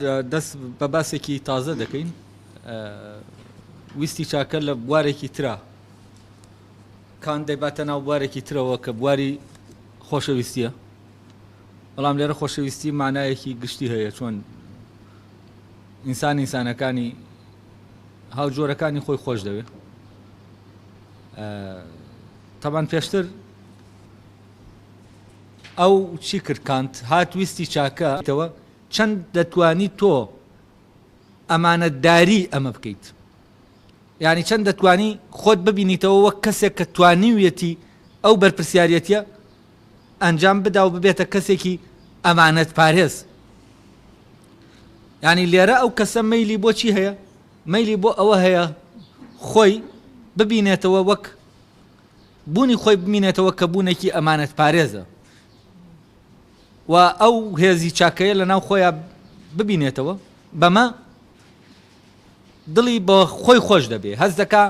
دەست بە باسێکی تازە دەکەین ویستی چاکە لە بوارێکی ترا کان دەیباتە ناو بوارێکی ترەوە کە بواری خۆشەویستیە بەڵام لێرە خۆشەویستی مانایەکی گشتی هەیە چۆن ئینسانەکانی هاوجۆرەکانی خۆی خۆش دەوێت تەبان پێشتر ئەو چی کرد کانت هات ویستی چاکەتەوە چەند دەتوانی تۆ ئەمانەتداری ئەمە بکەیت یعنی چەند دەتوانی خۆت ببینیتەوە وەک کەسێک کە توانیویەتی ئەو بەرپرسیارەتیە ئەنجام بدا و ببێتە کەسێکی ئەمانەت پارێز یعنی لێرە ئەو کەسە مەیلی بۆ چی هەیە مەیلی بۆ ئەوە هەیە خۆی ببینێتەوە وەک بوونی خۆی ببینێتەوە کە بوونێکی ئەمانەت پارێزە و ئەو هێزی چاکەیە لە ناو خۆیان ببینێتەوە بەمە دڵی بە خۆی خۆش دەبێ هەز دەکا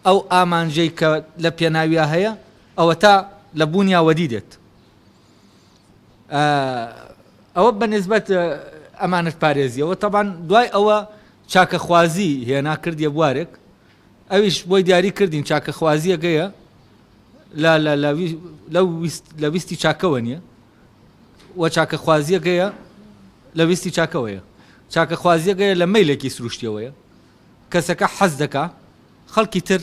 ئەو ئامانجەی کە لە پێناویە هەیە ئەوە تا لە بوونیاوەدی دێت ئەوە بەنسبەت ئەمانەت پارێزیەوە تەبان دوای ئەوە چاکەخوازی هێنا کردیە بوارێک ئەویش بۆی دیاری کردین چاکەخوازیە گەیە لە ویستی چاکەوە نییە و چاکەخوازیە گەیە لە ویستی چاکەوەیە چاکەخوازیە گەیە لە مەیلێکی سروشتیەوەیە کەسەکە حەز دەکا خەڵکی تر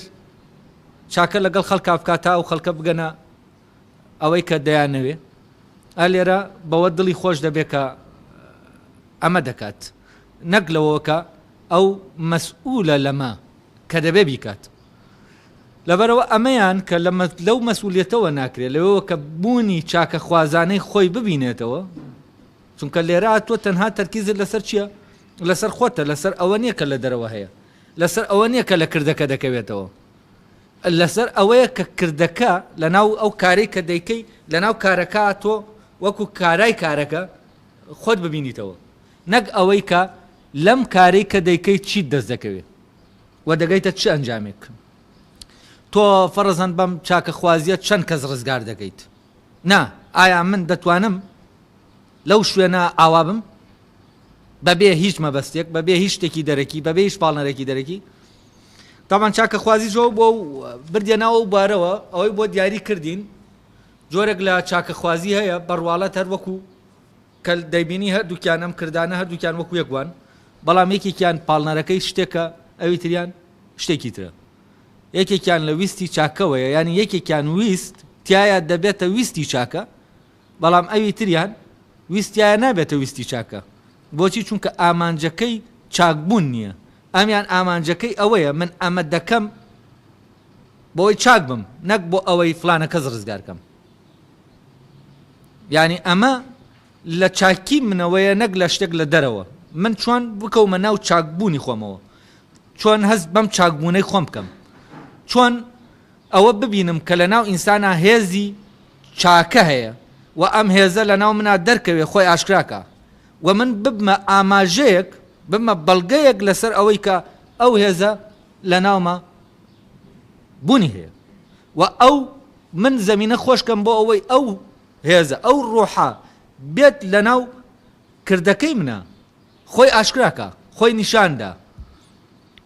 چاکە لەگەڵ خەڵکا بکاتە ئەو خەڵکە بگەنە ئەوەی کە دەیانەوێ لێرە بەوە دڵی خۆش دەبێت کە ئەمە دەکات نەک لەوەکە ئەو مەسئولە لەمە کە دەبێ بیکات لەبەرەوە ئەمەیان کە لەو مەسئولیەتەوە ناکرێت لەوەوە کە بوونی چاکە خوازانەی خۆی ببینێتەوە چونکە لێرە تۆ تەنها تەرکیزت لەسەر چییە لەسەر خۆتە لەسەر ئەوە نییە کە لە دەرەوە هەیە لەسەر ئەوە نییە کە لە کردەکە دەکەوێتەوە لەسەر ئەوەیە کە کردەکە لە ناو ئەو کارەی کە دەیکەی لە ناو کارەکە تۆ وەکو کارای کارەکە خۆت ببینیتەوە نەک ئەوەی کە لەم کارەی کە دەیکەی چیت دەست دەکەوێت و دەگەیتە چ ئەنجامێک تۆ فەرزەن بەم چاکەخوازیە چەند کەس ڕزگار دەکەیت نا ئایا من دەتوانم لەو شوێنە ئاوا بم بەبێ هیچ مەبەستێک بەبێ هیچ شتێکی دەرەکی بەبێ هیچ پاڵنەرێکی دەرەکی تاوان چاکەخوازی جۆ بۆ بردێناوە و بارەوە ئەوەی بۆ دیاری کردین جۆرێک لە چاکەخوازی هەیە بەڕواڵەت هەر وەکو کە دەیبینی هەردووکیان ئەم کردانە هەردووکیان وەکو یەکوان بەڵام یەکێکیان پاڵنەرەکەی شتێکە ئەوی تریان شتێکی ترە یەکێکیان لە ویستی چاکەوەیە ینی یەکێکیان ویست تایە دەبێتە ویستی چاکە بەڵام ئەوی تریان ویستیایە نابێتە ویستی چاکە بۆچی چونکە ئامانجەکەی چاکبوون نییە ئەمیان ئامانجەکەی ئەوەیە من ئەمە دەکەم بۆی چاک بم نەک بۆ ئەوەی فلانە کەس ڕزگارکەم یعنی ئەمە لە چاکی منەوەیە نەک لە شتێک لە دەرەوە من چۆن بکەومە ناو چاکبوونی خۆمەوە چۆن هەست بەم چاکبوونەی خۆم بکەم چۆن ئەوە ببینم کە لە ناو ئینسانە هێزی چاکە هەیە و ئەم هێزە لە ناو منە دەرکەوێ خۆی ئاشکراکە و من ببمە ئاماژەیەک بمە بەڵگەیەک لەسەر ئەوەی کە ئەو هێزە لە ناومە بوونی هەیە و ئەو من زەمینە خۆشکەم بۆ ئەوەی ئەو هێزە ئەو ڕۆحە بێت لە ناو کردەکەی منە خۆی ئاشکراکە خۆی نیشاندا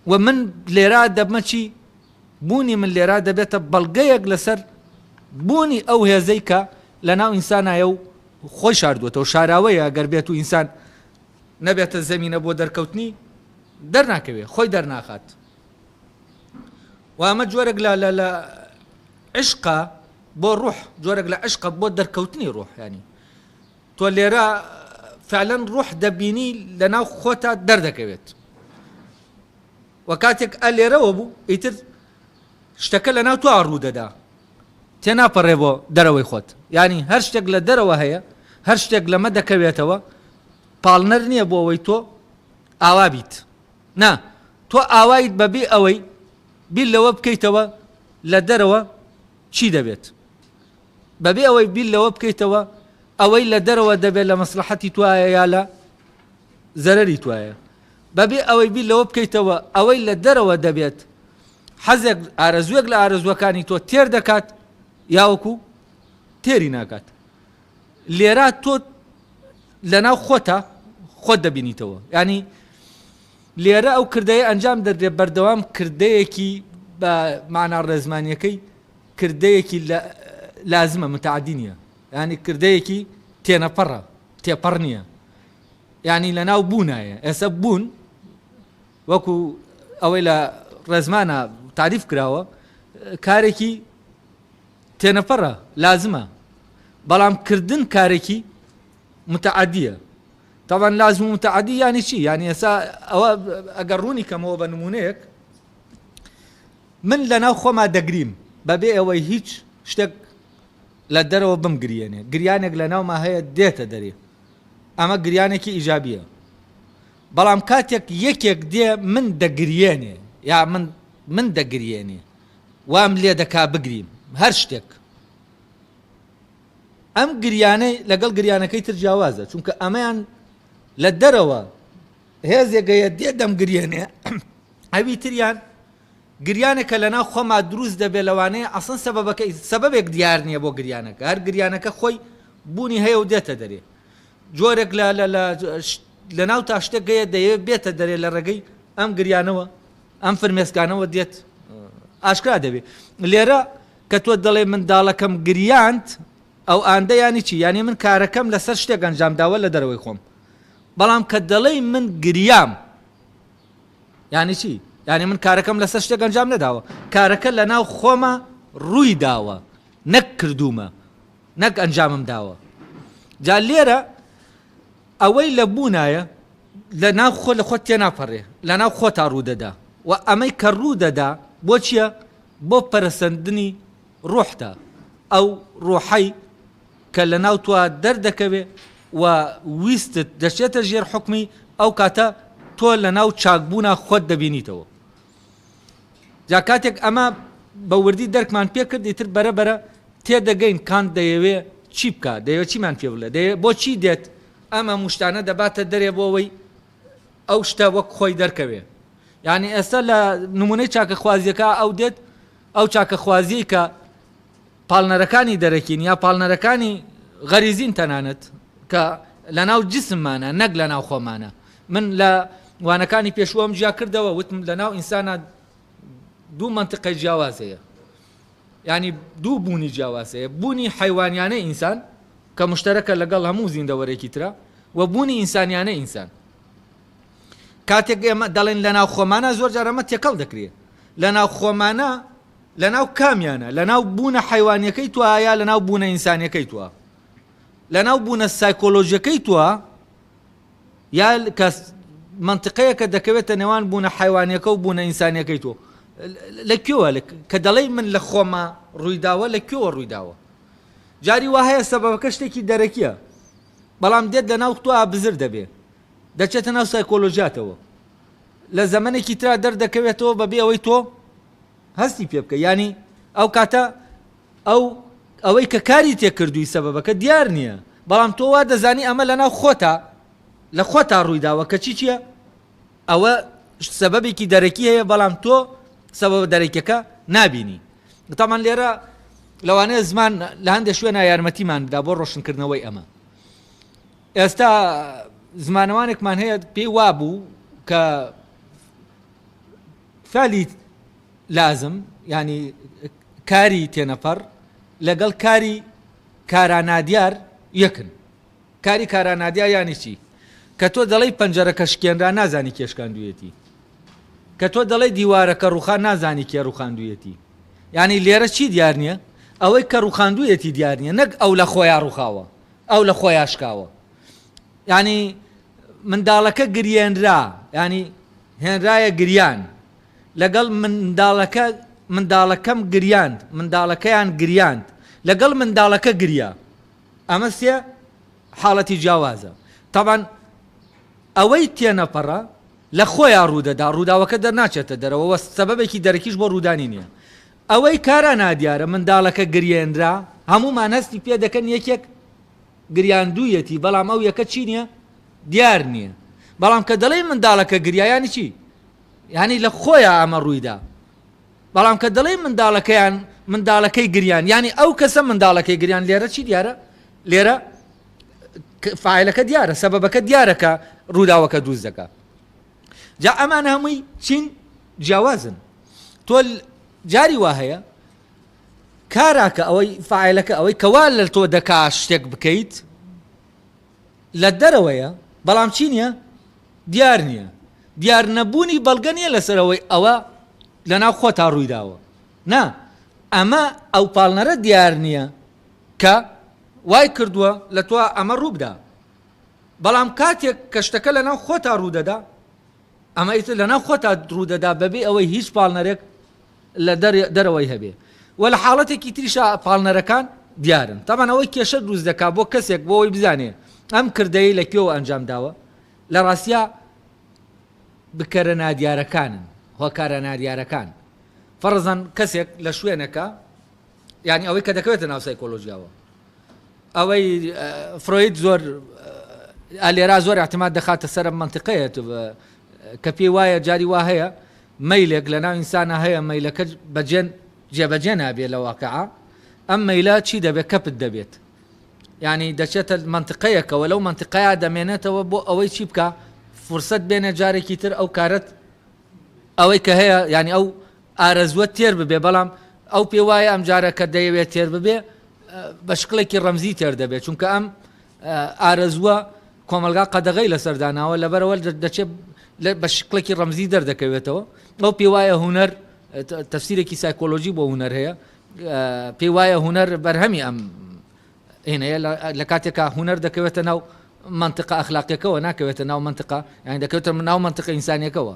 و من لێرا دەبمە چی بوونی من لێرا دەبێتە بەڵگەیەک لەسەر بوونی ئەو هێزەی کە لە ناو ئینسانایە و خۆی شاردوێتەوە شاراوەیە گەر بێت و ئینسان نەبێتە زەمینە بۆ دەرکەوتنی دەرناکەوێت خۆی دەرناخات و ئەمە جۆرێک لە عشقە بۆ ڕوح جۆرێک لە عشقە بۆ دەرکەوتنی ڕوح ینی تۆ لێرە فعلەن ڕوح دەبینی لە ناو خۆتا دەردەکەوێت و کاتێک لێرەوە بوو ئیتر شتەکە لە ناو تو ڕوو دەدا تێناپەڕێ بۆ دەرەوەی خۆت ینی هەر شتێک لە دەرەوە هەیە هەر شتێک لەمە دەکەوێتەوە پاڵنەر نییە بۆ ئەوەی تۆ ئاوا بیت نا تۆ ئاوایت بەبێ ئەوەی بیل لەوە بکەیتەوە لە دەرەوە چی دەبێت بەبێ ئەوەی بیل لەوە بکەیتەوە ئەوەی لە دەرەوە دەبێت لە مەسلحەتی توایە یا لە زەرەری توایە بەبێ ئەوەی بیل لەوە بکەیتەوە ئەوەی لە دەرەوە دەبێت حەزێک ئارەزوێک لە ئارەزوەکانی تۆ تێر دەکات یاوەکو تێری ناکات لێرە تۆ لە ناو خۆتە خۆت دەبینیتەوە. ینی لێرە ئەو کردەیە ئەنجام دەدرێت بەردەوام کردەیەکی بە معنا ڕێزمانیەکەی کردەیەکی لازمە متعدی نییە، ینی کردەیەکی تێنەپەڕە تێپەڕ نییە، ینی لە ناو بوونایە. ئێستا بوون وەکو ئەوەی لە ڕێزمانە تعریف کراوە کارێکی تێنەپەڕە لازمە، بەڵام کردن کارێکی متعدیە. طبعا لازم متعدی ینی چی؟ ینی ئێستا ئەوە ئەگەر ڕوونی کەمەوە بە نمونەیەک من لە ناو خۆما دەگریم بەبێ ئەوەی هیچ شتێک لە دەرەوە بمگرێنێ، گریانێک لە ناوما هەیە دێتە دەرێ، ئەمە گریانێکی ئیجابیە. بەڵام کاتێک یەکێک دێ من دەگرێنێ یا من دەگرێنێ وام لێ دەکا بگریم هەر شتێک، ئەم گریانەی لەگەڵ گریانەکەی تر جیاوازە، چونکە ئەمەیان لە دەرەوە هێزێگەیە دێ دەم گرێنێ ئەوی تریان گریانێکە لە ناو خۆما دروست دەبێت لەوانەیە ئەسڵن سەبەبێک دیار نییە بۆ گریانەکە، هەر گریانەکە خۆی بوونی هەیە و دێتە دەرێ، جۆرێک لە ناو تا شتێکگەیە دەیەوێت بێتە دەرێ لە ڕێگەی ئەم گریانەوە ئەم فرمێسکانەوە دێت ئاشکرا دەبێت. لێرە کە تۆ دەڵێ منداڵەکەم گریاند ئەو ئاندە ینی چی؟ ینی من کارەکەم لەسەر شتێک ئەنجام داوە لە دەرەوەی خۆم، بەڵام کە دەڵێ من گریام ینی چی؟ ینی من کارەکەم لەسەر شتێک ئەنجام نەداوە، کارەکە لە ناو خۆمە ڕووی داوە، نەک کردومە، نەک ئەنجامم داوە. جا لێرە ئەوەی لە بوونایە لە ناو خۆ لە خۆت تێناپەڕێ، لە ناو خۆتا ڕوودەدا و ئەمەی کە ڕوودەدا بۆ چییە؟ بۆ پەرسەندنی ڕوحتە، ئەو ڕوحەی کە لە ناو توە دەردەکەوێ و ویستت دەچێتە ژێر حکمی ئەو کاتە تۆ لە ناو چاکبوونا خۆت دەبینیتەوە. جا کاتێک ئەمە بە وردی دەرکمان پێ کرد ئیتر بەرەبەرە تێدەگەین کان دەیەوێ چی بکە، دەیەوێت چیمان پێ بڵێ، بۆ چی دێت ئەمە موشتانە دەباتە دەرێ بۆەوەی ئەو شتە وەک خۆی دەرکەوێ. یعنی ئێستا لە نمونەی چاکە خوازیەکە ئەو دێت ئەو چاکە خوازی کە پاڵنەرەکانی دەرەکین یا پاڵنەرەکانی غەریزین تەنانەت کە لە ناو جسممانە نەک لە ناو خۆمانە. من لە وانەکانی پێشوەم جیا کردەوە وتم لە ناو ئینسانە دوو منتقەی جیاواز هەیە، ینی دوو بوونی جیاواز هەیە، بوونی حیوانیانەی ئینسان کە مشتەرەکە لەگەڵ هەموو زیندەوەرێکی ترە و بوونی ئینسانیانە ئینسان. کاتێک ئێمە دەڵێن لە ناو خۆمانە زۆر جار ئەمە تێکەڵ دەکرێت، لە ناو خۆمانە لە ناو کامیانە؟ لە ناو بوونە حیوانیەکەی توە یا لە ناو بوونە ئینسانیەکەی توە؟ لە ناو بوونە سایکۆلۆژیەکەی توە یا کە منتقەیە کە دەکەوێتە نێوان بوونە حیوانیەکە و بوونە ئینسانیەکەی تۆ لەکوێوە کە دەڵێ من لە خۆمە ڕوویداوە لەکوێوە ڕوویداوە؟ جاری وا هەیە سەبەبەکە شتێکی دەرەکیە، بەڵام دێت لە ناو تۆ بزر دەبێ، دەچێتە ناو سایکۆلۆژیاتەوە، لە زەمانێکی ترا دەردەکەوێتەوە بەبێ ئەوەی تۆ هەستی پێ بکە. ینی ئەو کاتە ئەوەی کە کاری تێکردووی سەبەبەکە دیار نییە، بەڵام تۆ وا دەزانی ئەمە لە ناو خۆتا لە خۆتا ڕوویداوە کە چیە؟ ئەوە سەبەبێکی دەرەکی هەیە بەڵام تۆ سەبەب دەرەکیەکە نابینی. تامان لێرە لەوانەیە زمان لە هەندێک شوێنە یارمەتیمان بدا بۆ ڕۆشنکردنەوەی ئەمە. ئێستا زمانەوانێکمان هەیە پێی وابوو کە فعلی لازم ینی کاری تێنەپەڕ لەگەڵ کاری کارانادیار یەکن. کاری کارانادیار یانی چی؟ کە تۆ دەڵێی پەنجەرەکە شکێنرا نازانی کێشکاندویەتی، کە تۆ دەڵێی دیوارەکە ڕوخان نازانی کێ ڕوخاندویەتی. ینی لێرە چی دیار نییە؟ ئەوەی کە ڕوخاندویەتی دیار نییە، نەک ئەو لە خۆیان ڕوخاوە ئەو لە خۆیان شکاوە. ینی منداڵەکە گریێنرا ینی هێنرایە گریان لەگەڵ منداڵەکەم گریاند، منداڵەکەیان گریاند لەگەڵ منداڵەکە گریا، ئەمە سێ حاڵەتی جیاوازە. طبعا ئەوەی تێنەپەڕە لە خۆیان ڕوودەدا، ڕووداوەکە دەرناچێتە دەرەوە، سەبەبێکی دەرەکیش بۆ ڕوودانی نییە. ئەوەی کارە نادیارە منداڵەکە گریێنرا هەمومان هەستی پێ دەکەن یەکێک گریاندوویەتی، بەڵام ئەو یەکە چی نییە؟ دیار نییە. بەڵام کە دەڵێ منداڵەکە گریایانی چی؟ ینی لە خۆیان ئەمە ڕوویدا. بەڵام کە دەڵێ منداڵەکەی گریان ینی ئەو کەسە منداڵەکەی گریان، لێرە چی دیارە؟ لێرە فاعلەکە دیارە سەبەبەکە دیارە کە ڕووداوەکە دروست دەکات جا ئەمانە هەمووی چین جیاوازن تۆ جاری وا هەیە کاراکە ئەوەی فاعلەکە ئەوەی کەوا لە تۆ دەکا شتێک بکەیت لە دەرەوەیە بەڵام چی نییە دیار نییە دیار نەبوونی بەڵگە نییە لەسەرەوەی ئەوە لەناو خۆتا ڕوویداوە نا ئەمە ئەو پاڵنەرە دیار نییە کە وای کردووە لە تۆ ئەمە ڕووبدا بەڵام کاتێک کە شتەکە لەناو خۆتا ڕوودەدا ئەمە ئیتر لەناو خۆتا ڕوودەدا بەبێ ئەوەی هیچ پاڵنەرێک لە دەرەوەی هەبێ وە لە حاڵەتێکی تریشا پاڵنەرەکان دیارن تامان ئەوەی کێشە دروست دەکات بۆ کەسێک بۆ ئەوی بزانێ ئەم کردەی لە کێوە ئەنجام داوە لە ڕاستیا بکەرە نادیارەکانن هۆکارە نادیارەکان فەرزەن کەسێک لە شوێنەکە یعنی ئەوەی کە دەکەوێتە ناو سایکۆلۆژیاوە ئەوەی فرۆید زۆر ئالێرا زۆر احتیمال دەخاتە سەر منتیقەیە کە پێی وایە جاری وا هەیە مەیلێک لە ناو ئینسانە هەیە مەیلەکە جێبەجێ نابێت لە واقعە ئەم مەیلە چی دەبێت کەپت دەبێت یعنی دەچێتە منتیقەیەکەوە لەو منتیقەیە دەمێنێتەوە بۆ ئەوەی چی بکە فرسەت بێنێ جارێکی تر ئەو کارت ئەوەی کە هەیە ینی ئەو ئارەزوە تێر ببێ بەڵام ئەو پێ وایە ئەم جارەکە دەیەوێت تێر ببێ بە شکڵێکی ڕەمزی تێر دەبێت چونکە ئەم ئارەزوە کۆمەلگا قەدەغەی لەسەرداناوە لەبەرەوە دەچێت بە شکڵێکی ڕەمزی دەردەکەوێتەوە ئەو پێ وایە هونەر تەفسیرێکی سایکۆلۆژی بۆ هونەر هەیە پێی وایە هونەر بەرهەمی ئەم هێنەیە لە کاتێکە هونەر دەکەوێتە ناو منتیقە ئەخلاقیەکەوە ناکەوێتە ناو منتیقە یعنی دەکەوێتە ناو منتیقە ئینسانیەکەوە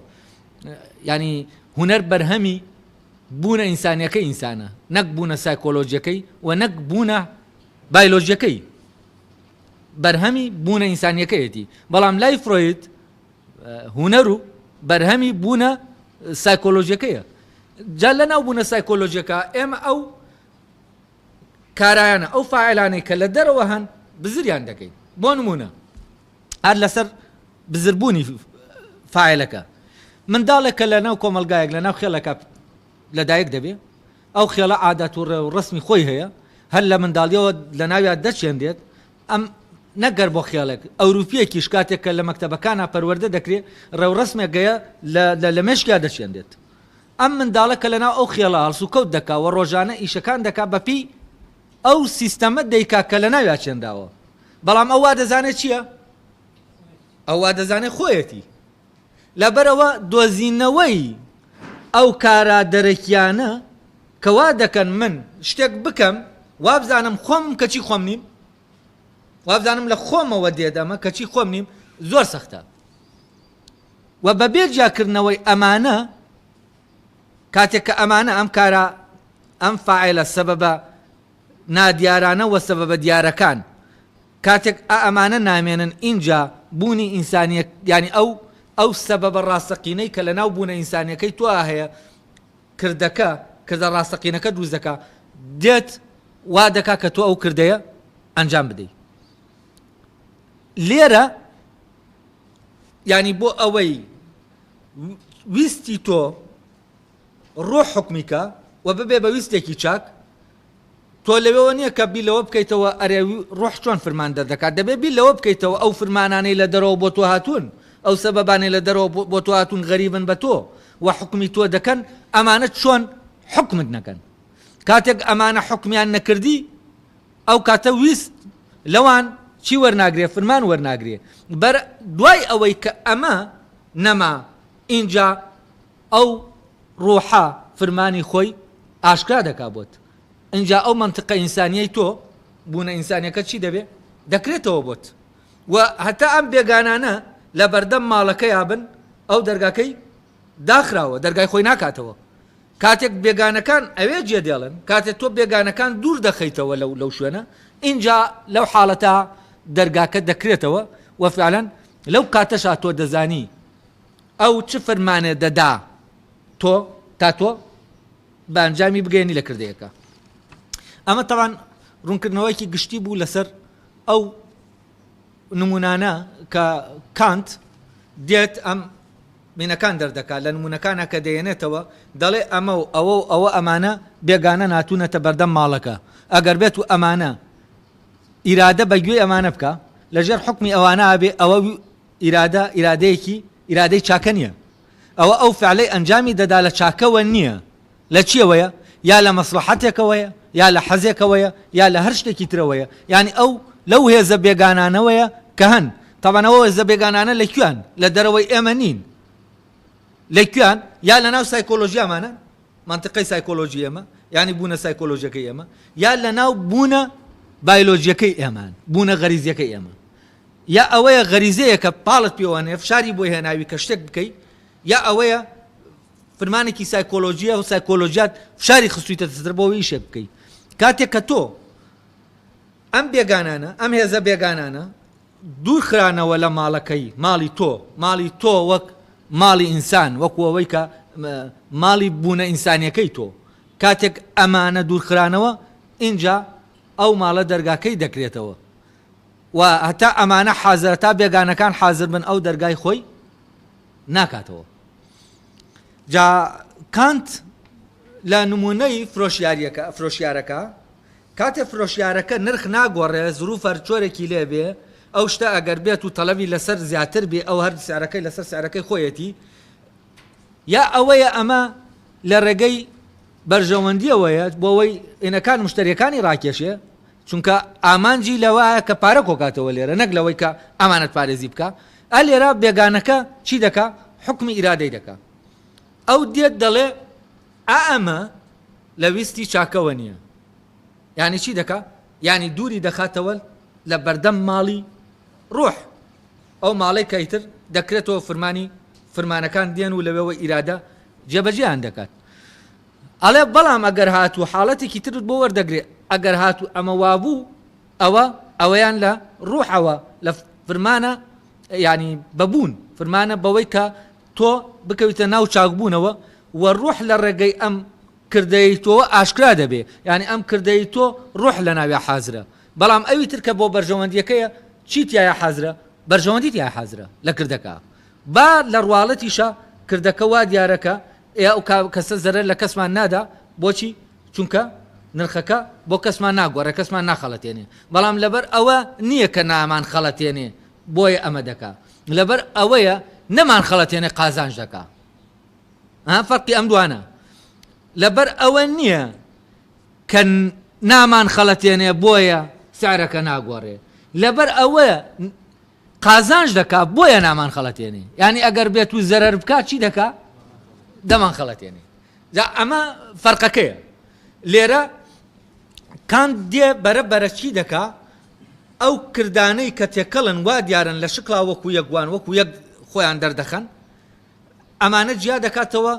ینی هونەر بەرهەمی بوونە ئینسانیەکەی ئینسانە نەک بوونە سایکۆلۆژیەکەی و نەک بوونە بایۆلۆژیەکەی بەرهەمی بوونە ئینسانیەکەیەتی بەڵام لای فرۆید هونەر و بەرهەمی بوونە سایکۆلۆژیەکەیە جا لە ناو بوونە سایکۆلۆژیەکە ئێمە ئەو کارایانە ئەو فاعلانەی کە لە دەرەوە هەن بزریان دەکەین بۆ نمونە هەر لەسەر بزربوونی فاعلەکە منداڵێکە لە ناو کۆمەلگایەک لە ناو خێڵەکە لەدایک دەبێ ئەو خێڵە عادەت و ڕسمی خۆی هەیە هەر لە منداڵیەوە لە ناویان دەچێندێت ئەم نەگەر بۆ خێڵێک ئەوروپیەکیش کاتێک کە لە مەکتەبەکانە پەروەردە دەکرێت ڕێوڕسمێکگەیە لە مێشکیا دەچێندێت ئەم منداڵەکە لەناو ئەو خێڵە هەڵسو کەوت دەکا و ڕۆژانە ئیشەکان دەکا بەپی ئەو سیستەمە دەیکا کە لە ناویا چێنداوە بەڵام ئەو وا دەزانێت چییە؟ ئەو وا دەزانێت خۆیەتی لەبەرەوە دۆزینەوەی ئەو کارا دەرەکیانە کەوا دەکەن من شتێک بکەم وابزانم خۆم کەچی خۆم نیم وابزانم لە خۆمەوە دێدەمە کەچی خۆم نیم زۆر سەختە و بەبێ جاکردنەوەی ئەمانە کاتێک کە ئەمانە ئەم کارە ئەم فاعلە سەبەبە نادیارانە و سەبەبە دیارەکان کاتێک ئەمانە نامێنن اینجا بوونی ئینسانیە ینی ئەو سەبەبە ڕاستەقینەی کە لە ناو بوونە ئینسانیەکەی تۆ هەیە کردە ڕاستەقینەکە دروست دەکا دێت وا دەکا کە تۆ ئەو کردەیە ئەنجام بدەیت لێرە ینی بۆ ئەوەی ویستی تۆ ڕۆح حکمیکە و ببێ بە ویستێکی چاک تۆ لەوێەوە نییە کە بی لەوە بکەیتەوە ئەرێوی ڕۆح چۆن فرمان دەدەکات دەبێت بی لەوە بکەیتەوە ئەو فرمانانەی لە دەرەوە بۆ تۆ هاتوون ئەو سەبەبانەی لە دەرەوە بۆ تۆ هاتوون غەریبن بە تۆ و حکمی تۆ دەکەن ئەمانە چۆن حکمت نەکەن کاتێک ئەمانە حکمیان نەکردی ئەو کاتە ویست لەوان چی وەرناگرێ فرمان وەرناگرێ بەر دوای ئەوەی کە ئەمە نەما اینجا ئەو ڕۆحە فرمانی خۆی ئاشکرا دەکا بۆت اینجا ئەو منتیقە ئینسانیەی تۆ بوونە ئینسانیەکە چی دەبێ دەکرێتەوە بۆت و هەتا ئەم بێگانانە لە بەردەم ماڵەکە یابن ئەو دەرگاکەی داخراوە دەرگای خۆی ناکاتەوە کاتێک بێگانەکان ئەوێ جێدێڵن کاتێک تۆ بێگانەکان دوور دەخەیتەوە لەو شوێنە اینجا لەو حاڵەتە دەرگاکە دەکرێتەوە و فعلاً لەو کاتەشا تۆ دەزانی ئەو چ فەرمانێ دەدا تۆ تا تۆ بە ئەنجامی بگەێنی لە کردەیەەکە ئەمە تەوان ڕوونکردنەوەیکی گشتی بوو لەسەر ئەو نمونانە کە کانت دێت ئەم مینەکان دەردەکات لە نمونونەکانە کە دەیەنێتەوە دەڵێ ئەمە و ئەوە ئەمانە بێگانە ناتوونەتە بەردەم ماڵەکە ئەگەر بێت و ئەمانە ئیرادە بەگوێ ئەمانە بکە لەژێر حکمی ئەوانە بێ ئەوە ئیرادەی چاکە نییە ئەوە ئەو فعلەی ئەنجامی دەدا لە چاکەوە نییە لە چیەوەیە یا لە مەسلحەتێکەوەیە یا لە حەزێکەوەیە یا لە هەر شتێکی ترەوەیە یعنی ئەو لەو هێزە بێگانانەوەیە کە هەن تەبەنەوە هێزە بێگانانە لەکوێن لە دەرەوەی ئێمە نین لەکوێن یا لە ناو سایکۆلۆژیامانە منطقەی سایکۆلۆژی ئێمە یعنی بوونە سایکۆلۆژیەکەی ئێمە یا لە ناو بوونە بایۆلۆژیەکەی ئێمان بوونە غەریزیەکەی ئێمە یا ئەوەیە غەریزەیە کە پاڵت پێوانێ فشاری بۆی هێناوی کە شتێک بکەیت یا ئەوەیە فرمانێکی سایکۆلۆژیە و سایکۆلۆژیات فشاری خستوویتە دەستر بۆ ئیشێک بکەیت کاتێک کە تۆ ئەم بێگانانە ئەم هێزە بێگانانە دوور خرانەوە لە ماڵەکەی ماڵی تۆ وەک ماڵی ئینسان وەکو ئەوەی کە ماڵی بوونە ئینسانیەکەی تۆ کاتێک ئەمانە دوور خرانەوە اینجا ئەو ماڵە دەرگاکەی دەکرێتەوە و هەتا ئەمانە حازر تا بێگانەکان حازر بن ئەو دەرگای خۆی ناکاتەوە جا کانت لە نمونەی فرۆشیارەکە کاتێ فرۆشیارەکە نرخ ناگۆڕێ زروف هەرچۆرێکی لێ بێ ئەو شتە ئەگەر بێت و تەلەبی لەسەر زیاتر بێ ئەو هەر سیارەکەی لەسەر سیارەکەی خۆیەتی یا ئەوەیە ئەمە لە ڕێگەی بەرژەوەندیەوەیە بۆەوەی ئێنەکان مشتریەکانی ڕاکێشێ چونکە ئامانجی لەوایە کە پارە کۆکاتەوە لێرە نەک لەوەی کە ئەمانەت پارێزی بکە لێرە بێگانەکە چی دەکا حکمی ئیرادەی دەکا ئەو دێت دەڵێ ئەمە لە ویستی چاکەوە نییە یعنی چی دەکا یعنی دووری دەخاتەوە لە بەردەم ماڵی ڕۆح ئەو ماڵی کەیتر دەکرێتەوە فرمانەکان دێن و لەوێەوە ئیرادە جێبەجێیان دەکات ئەڵێ بەڵام ئەگەر هاتوو حاڵەتێکی ترت بۆ وەردەگرێت ئەگەر هاتوو ئەمە وابوو ئەوەیان لە ڕوحەوە لە فرمانە ینی بەبوون فرمانە بەوەی کە تۆ بکەویتە ناو چاکبوونەوە و ڕوح لە ڕێگەی ئەم کردەی تۆ ئاشکرا دەبێ یعنی ئەم کردەی تۆ ڕوح لە ناوی حازرە بەڵام ئەوی تر کە بۆ بەرژەوەندیەکەیە چی تایە حازرە بەرژەوەندی تایە حازرە لە کردەکە با لە ڕواڵەتیشە کردەکە وا دیارەکە ئەو کەسە زەرەر لە کەسمان نادا بۆچی چونکە نرخەکە بۆ کەسمان ناگۆڕێ کەسمان ناخەڵەتێنێ بەڵام لەبەر ئەوە نییە کە نامان خەڵەتێنێ بۆیە ئەمە دەکا لەبەر ئەوەیە نەمان خەڵەتێنێ قازانج دەکا فەرقی ئەم دوانە لەبەر ئەوە نییە کە نامان خەڵەتێنێ بۆیە سعرەکە ناگۆڕێ لەبەر ئەوەیە قازانج دەکا بۆیە نامان خەڵەتێنێ یعنی ئەگەر بێت و زەرەر بکات چی دەکا دەمان خەڵەتێنێ جا ئەمە فەرقەکەیە لێرە کان دێ بەرە چی دەکا ئەو کردانەی کە تێکەڵن وا دیارن لە شکڵا وەکو یەکوان وەکو یەک خۆیان دەردەخەن ئەمانە جیا دەکاتەوە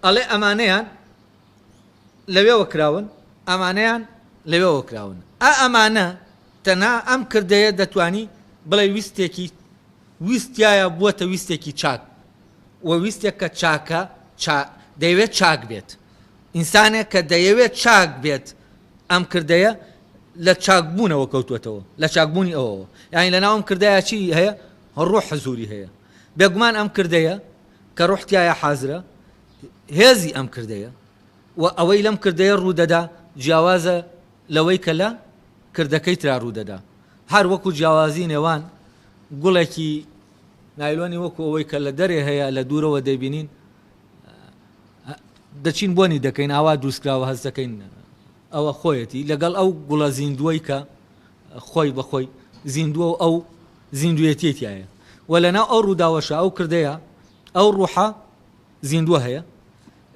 ئەڵێ ئەمانەیان لەوێوە کراون ئەمانەیان لەوێوە کراون ئەمانە تەنها ئەم کردەیە دەتوانی بڵێ ویستایە بووەتە ویستێکی چاک و ویستێک کە چاکە دەیەوێت چاک بێت ئینسانێک کە دەیەوێت چاک بێت ئەم کردەیە لە چاکبوونەوە کەوتوێتەوە لە چاکبوونی ئەوەوە یعنی لە ناو ئەم کردەیە چی هەیە ڕوح حزوری هەیە بێگومان ئەم کردەیە کە ڕوحتیایە حازرە هێزی ئەم کردەیە و ئەوەی لەم کردەیە ڕوودەدا جیاوازە لەوەی کە لە کردەکەی ترا ڕوودەدا هەر وەکو جیاوازی نێوان گوڵێکی نایلۆنی وەکو ئەوەی کە لە دەرێ هەیە لە دوورەوە دەبینین دەچین بۆنی دەکەین ئاوا دروستکراوە هەست دەکەین ئەوە خۆیەتی لەگەڵ ئەو گوڵە زیندووەی کە خۆی بەخۆی زیندووە و ئەو زیندوێتیەتیایە و لەناو ئەو ڕووداوەشە ئەو کردەیە ئەو ڕوحە زیندووە هەیە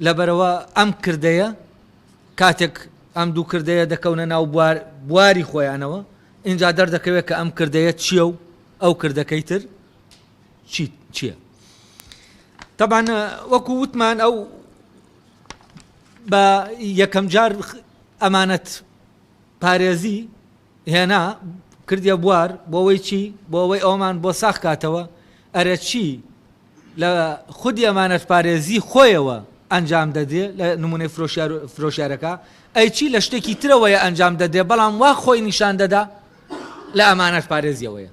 لەبەرەوە ئەم کردەیە کاتێک ئەم دوو کردەیە دەکەونە ناو بواری خۆیانەوە اینجا دەردەکەوێت کە ئەم کردەیە چییە و ئەو کردەکەی تر چییە طبعا وەکو وتمان ئەو بە یەکەم جار ئەمانەت پارێزی هێنا کردیە بوار بۆەوەی چی بۆەوەی ئەومان بۆ ساخ کاتەوە ئەرە چی لە خودی ئەمانەت پارێزی خۆیەوە ئەنجام دەدێ لە نمونەی فرۆشیارەکە ئەی چی لە شتێکی ترەوەیە ئەنجام دەدێ بەڵام وا خۆی نیشان دەدا لە ئەمانەت پارێزیەوەیە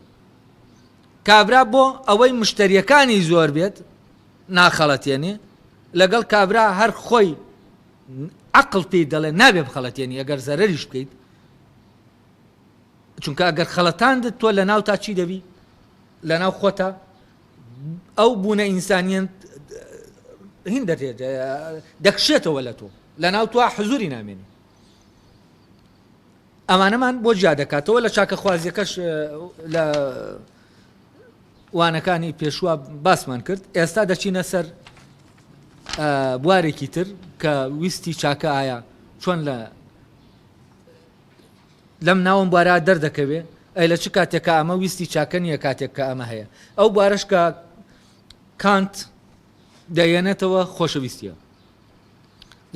کابرا بۆ ئەوەی مشتریەکانی زۆر بێت ناخەڵەتێنێ لەگەڵ کابرا هەر خۆی عقل پێی دەڵێ نابێ بخەڵەتێنی ئەگەر زەرەریش بکەیت چونکە ئەگەر خەڵەتاندت تۆ لە ناو تا چی دەبی لە ناو خۆتە ئەو بوونە ئینسانیان هین دەرێت دەکشێتەوە لە تۆ لە ناو تۆ حزوری نامێنی ئەمانەمان بۆ جیا دەکاتەوە لە چاکە خوازیەکەش لە وانەکانی پێشوە باسمان کرد ئێستا دەچینە سەر بوارێکی تر کە ویستی چاکە ئایا چۆن لەم ناوم بوارە دەردەکەوێ ئەی لە چ کاتێکە ئەمە ویستی چاکە نییە کاتێک کە ئەمە هەیە ئەو بوارەش کە کانت دەیەنێتەوە خۆشەویستیە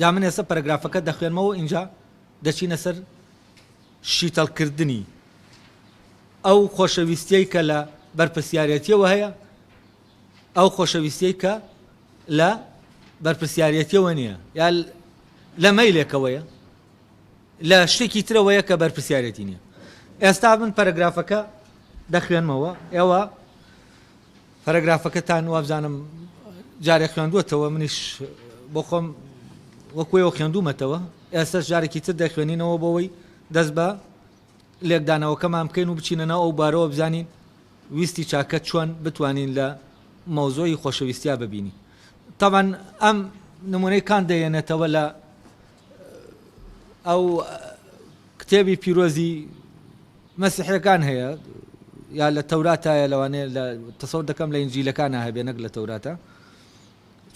جا من ئێستا پەرەگرافەکە دەخوێنمەوە اینجا دەچینە سەر شیتەڵکردنی ئەو خۆشەویستیەی کە لە بەرپرسیارەتیەوە هەیە ئەو خۆشەویستیەی کە لە بەرپرسیارەتیەوە نییە یا لە مەیلێکەوەیە لە شتێکی ترەوەیە کە بەرپرسیارەتی نییە ئێستا من پەرەگرافەکە دەخوێنمەوە ئێوە پەرەگرافەکەتان وابزانم جارێک خوێندووەتەوە منیش بۆ خۆم وەکوێەوە خوێندوومەتەوە ئێستا جارێکی تر دەخوێنینەوە بۆەوەی دەست بە لێکدانەوەکەمان بکەین و بچینەنەوە ئەو بارەوە بزانین ویستی چاکە چۆن بتوانین لە مەوزۆی خۆشەویستیا ببینی طبعا ئەم نمونەی کان دەیەنێتەوە لە ئەو کتێبی پیرۆزی مەسیحیەکان هەیە یا لە تەوراتایە لەوانەیە لە تەسەوور دەکەم لە ئینجیلەکانە هەبێ نەک لە تەوراتە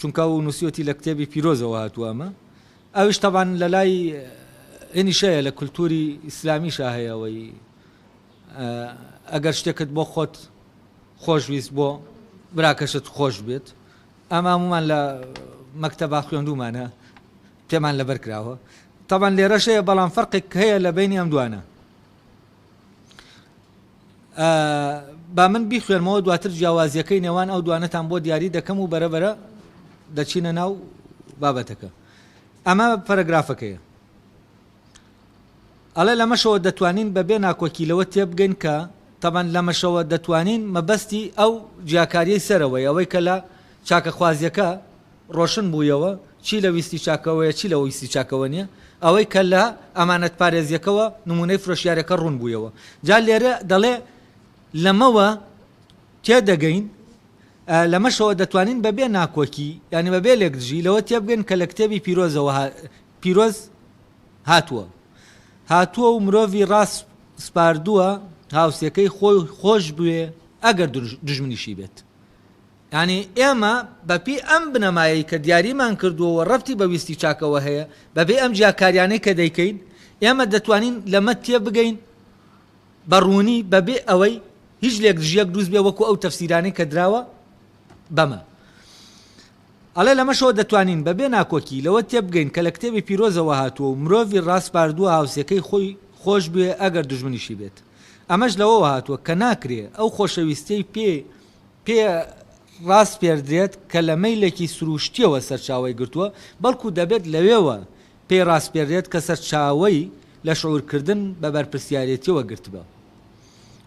چونکە و نووسیوەتی لە کتێبی پیرۆزەوە هاتووە ئەمە ئەوش طبعا لە لای هێنیشەیە لە کولتوری ئیسلامیشە هەیەەوەی ئەگەر شتێکت بۆ خۆت خۆشویست بۆ براکەشت خۆش بێت ئەمە هەمومان لە مەکتەبا خوێندومانە پێمان لەبەر کراوە طبعا لێرەشەیە بەڵام فەرقێک هەیە لە بینی ئەم دوانە با من بیخوێنمەوە دواتر جیاوازیەکەی نێوان ئەو دوانەتان بۆ دیاری دەکەم و بەرەبەرە دەچینە ناو بابەتەکە ئەمە پەرەگرافەکەیە ئەڵێ لەمەشەوە دەتوانین بەبێ ناکۆکیلەوە تێبگەین کە طبعا لەمەشەوە دەتوانین مەبەستی ئەو جیاکاریەی سەرەوەی ئەوەی کە لە چاکە خوازیەکە ڕۆشن بوویەوە چی لە ویستی چاکەوەیە چی لە ویستی چاکەوە نییە ئەوەی کە لە ئەمانەت پارێزیەکەوە نمونەی فرۆشیارەکە ڕوون بوویەوە جا لێرە دەڵێ لەمەوە تێدەگەین لەمەشەوە دەتوانین بەبێ ناکۆکی یعنی بەبێ لێکدژی لەوە تێبگەین کە لە کتێبی پیرۆزەوە پیرۆز هاتووە و مرۆڤی ڕاست سپاردووە هاوسەکەی خۆی خۆش بوێ ئەگەر دژمنیشی بێت یعنی ئێمە بەپی ئەم بنەمایی کە دیاریمان کردووە ڕەفتی بە ویستی چاکەوە هەیە بەبێ ئەم جیاکاریانەی کە دەیکەین ئێمە دەتوانین لەمە تێبگەین بەڕوونی بەبێ ئەوەی هیچ لێکدژیەک دروست بێ وەکو ئەو تەفسیرانەی کە دراوە بەمە ئەڵێ لەمەشەوە دەتوانین بەبێ ناکۆکی لەوە تێبگەین کە لە کتێبی پیرۆزەوە هاتووە و مرۆڤی ڕاست پاردووە هاوسەکەی خۆی خۆش بێ ئەگەر دژمنیشی بێت ئەمەش لەوە هاتووە کە ناکرێ ئەو خۆشەویستەی پێ ڕاست پێدرێت کە لە مەیلێکی سروشتیەوە سەرچاوی گرتووە بەڵکو دەبێت لەوێوە پێی ڕاست پێدرێت کە سەرچاوی لە شعورکردن بە بەرپرسیارەتیەوە گرتبە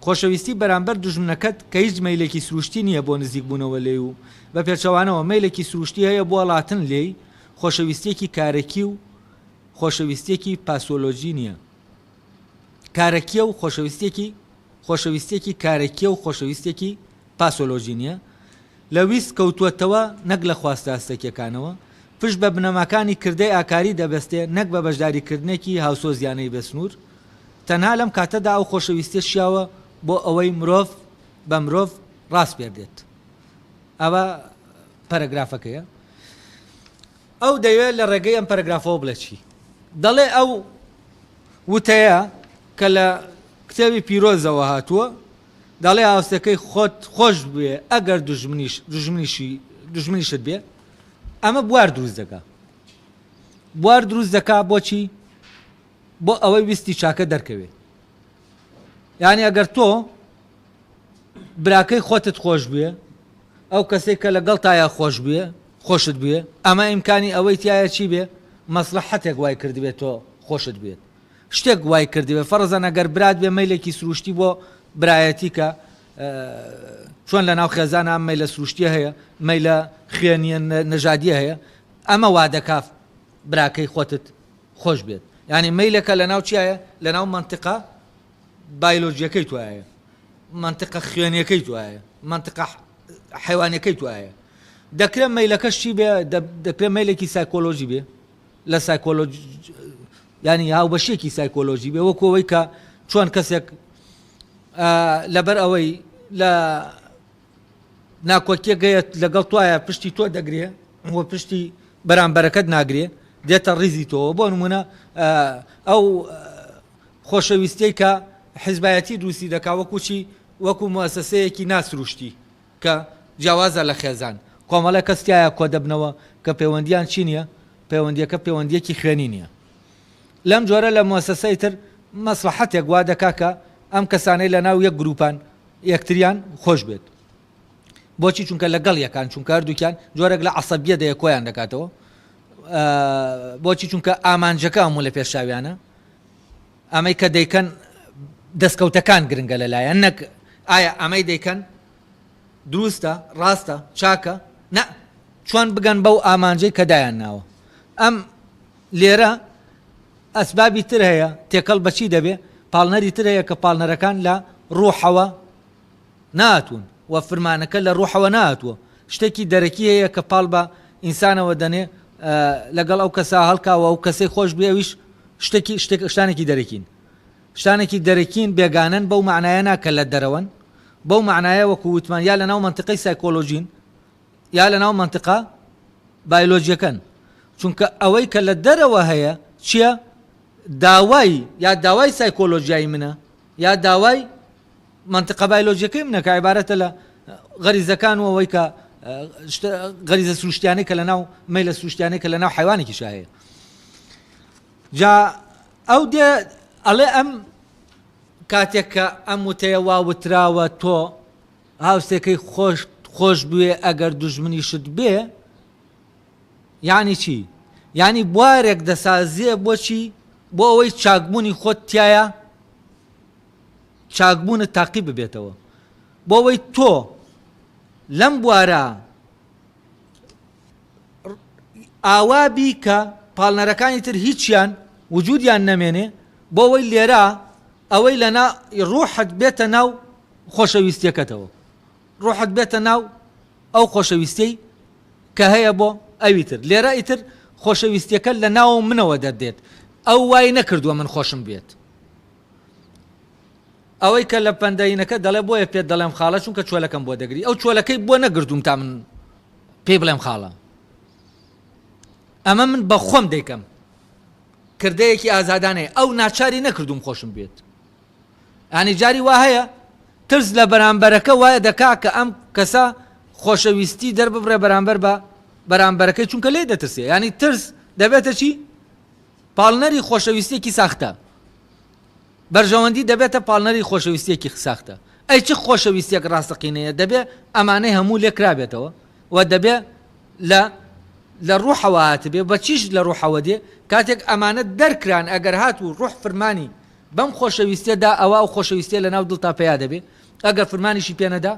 خۆشەویستی بەرامبەر دژمنەکەت کە هیچ مەیلێکی سروشتی نییە بۆ نزیک بوونەوە لێ و بە پێچەوانەوە مەیلێکی سروشتی هەیە بۆ هەڵاتن لێی خۆشەویستێکی کارەکی و خۆشەویستێکی پاسۆلۆژی نییە کارەکیە و خۆشەویستێکی کارەکیە و خۆشەویستێکی پاسۆلۆژی نییە لە ویست کەوتووەتەوە نەک لە خواستە هەستێکیەکانەوە پشت بە بنەماکانی کردەی ئاکاری دەبەستێ نەک بە بەشداریکردنێکی هاوسۆزیانەی بەسنوور تەنها لەم کاتەدا ئەو خۆشەویستێ شیاوە بۆ ئەوەی مرۆڤ بە مرۆڤ ڕاست پێدێت ئەوە پەرەگرافەکەیە ئەو دەیوێت لە ڕێگەی ئەم پەرەگرافەوە بڵێ چی دەڵێ ئەو وتەیە کە لە کتێبی پیرۆزەوە هاتووە دەڵێ هاوسەکەی خۆت خۆش بێ ئەگەر دژمنیشت بێ ئەمە بوار دروست دەکا بوار دروست دەکا بۆچی بۆ ئەوەی ویستی چاکە دەرکەوێ یعنی ئەگەر تۆ براکەی خۆتت خۆش بێ ئەو کەسێک کە لەگەڵ تایە خۆش بێ خۆشت بێ ئەمە ئیمکانی ئەوەی تایە چی بێ مەسلحەتێک وای کردبێت تۆ خۆشت بێت شتێک وای کردبێ فەرزەن ئەگەر برات بێ مەیلێکی سروشتی بۆ برایەتی کە چۆن لە ناو خێزانە ئەم مەیلە سروشتیە هەیە مەیلە خوێنیە نەژادیە هەیە ئەمە وا دەکات براکەی خۆتت خۆش بێت یعنی مەیلەکە لە ناو چیایە لە ناو منتیقا بایۆلۆژیەکەی توایە، منطقە خوێنیەکەی توایە، منطقە حیوانەکەی توایە. دەکرێت مەیلەکەشی بێ، دەکرێت مەیلێکی سایکۆلۆژی بێ لە سایکۆلۆژی، ینی هاوبەشێکی سایکۆلۆژی بێ، وەکەوەی کە چۆن کەسێک لەبەر ئەوەی لە ناکۆکیەگەیت لەگەڵ توایە پشتی تۆ دەگرێ وە پشتی بەرامبەرەکەت ناگرێ دێتە ڕیزی تۆ. بۆ نمونە ئەو خۆشەویستەی کە حیزبایەتی دروستی دەکا وەکوچی وەکو موەسسەیەکی ناسروشتی کە جیاوازە لە خێزان، کۆمەڵە کەستایە کۆ دەبنەوە کە پەیوەندیان چی نییە، پەیوەندیەکە پەیوەندیەکی خوێنی نییە. لەم جۆرە لە موەسسەی تر مەسلحەتێک وا دەکا کە ئەم کەسانەی لە ناو یەک گروپان یەکتریان خۆش بێت. بۆچی؟ چونکە لەگەڵ یەکان، چونکە هەردووکیان جۆرێک لە عەسەبیە دەیە کۆیان دەکاتەوە. بۆچی؟ چونکە ئامانجەکە هەموو لە پێشاویانە، ئەمەی کە دەیکەن دەستکەوتەکان گرنگە لەلایەن، نەک ئایا ئەمەی دەیکەن دروستە، ڕاستە، چاکە، نە چۆن بگەن بەو ئامانجەی کە دایان ناوە. ئەم لێرە ئەسبابی تر هەیە، تێکەڵ بەچی دەبێ، پاڵنەری تر هەیە کە پاڵنەرەکان لە ڕوحەوە ناتون و فرمانەکە لە ڕوحەوە ناتوە. شتێکی دەرەکی هەیە کە پاڵ بە ئینسانەوە دەنێ لەگەڵ ئەو کەسا هەڵکاوە ئەو کەسەی خۆش بێویش شتانێکی دەرەکین. شتانێکی دەرەکین بێگانن بەو معنایە ناکە لە دەرەوەن، بەو معنایە وەکو وتمان یا لە ناو منطقەی سایکۆلۆژین یا لە ناو منطقە بایۆلۆژیەکەن. چونکە ئەوەی کە لە دەرەوە هەیە چییە؟ داوای یا داوای سایکۆلۆژیایی منە یا داوای منطقە بایۆلۆژیەکەی منە کە عیبارەتە لە غەریزەکان و ئەوەی کە غەریزە سروشتیانەی کە لە ناو مەیلە سروشتیانەی کە لە ناو حیوانێکی شایە. جا ئەو دێ ئەڵێ ئەم کاتێک کە ئەم وتەیە واوتراوە تۆ هاوسێکەی خۆش بوێ ئەگەر دوژمنیشت بێ، یعنی چی؟ یعنی بوارێک دەسازیە بۆچی؟ بۆ ئەوەی چاکبوونی خۆت تایە چاکبوونت تاقی ببێتەوە، بۆ ئەوەی تۆ لەم بوارە ئاوابی کە پاڵنەرەکانی تر هیچیان وجودیان نەمێنێ، بۆ ئەوەی لێرە ئەوەی لەنا ڕوحت بێتە ناو خۆشەویستیەکەتەوە، ڕوحت بێتە ناو ئەو خۆشەویستەی کە هەیە بۆ ئەوی تر. لێرە ئیتر خۆشەویستیەکە لە ناو منەوە دەردێت، ئەو وای نەکردووە من خۆشم بێت. ئەوەی کە لە پەندەینەکە دەڵێ بۆیە پێت دەڵێم خاڵە چونکە چۆلەکەم بۆ دەگری، ئەو چۆلەکەی بۆ نەگردوم تا من پێی بڵێم خاڵە، ئەمە من بە خۆم دەیکەم، کردەیەکی ئازادانەیە، ئەو ناچاری نەکردوم خۆشم بێت. ئانی جاری وا هەیە ترس لە بەرامبەرەکە وایە دەکا کە ئەم کەسە خۆشەویستی دەرببڕێ بەرامبەر بە بەرامبەرەکەی، چونکە لێ دەترسێ. ینی ترس دەبێتە چی؟ پاڵنەری خۆشەویستێکی ساختە، بەرژەوەندی دەبێتە پاڵنەری خۆشەویستێکی ساختە. ئەی چ خۆشەویستێک ڕاستەقینەیە دەبێ ئەمانەی هەموو لێکرابێتەوە و دەبێ لە ڕوحەوە هاتبێ. بە چیش لە ڕوحەوە دێ؟ کاتێک ئەمانە دەرکران ئەگەر هات و ڕوح فرمانی بەم خۆشەویستێدا ئەوە ئەو خۆشەویستێ لە ناو دڵتا پەیا دەبێ، ئەگەر فرمانیشی پێنەدا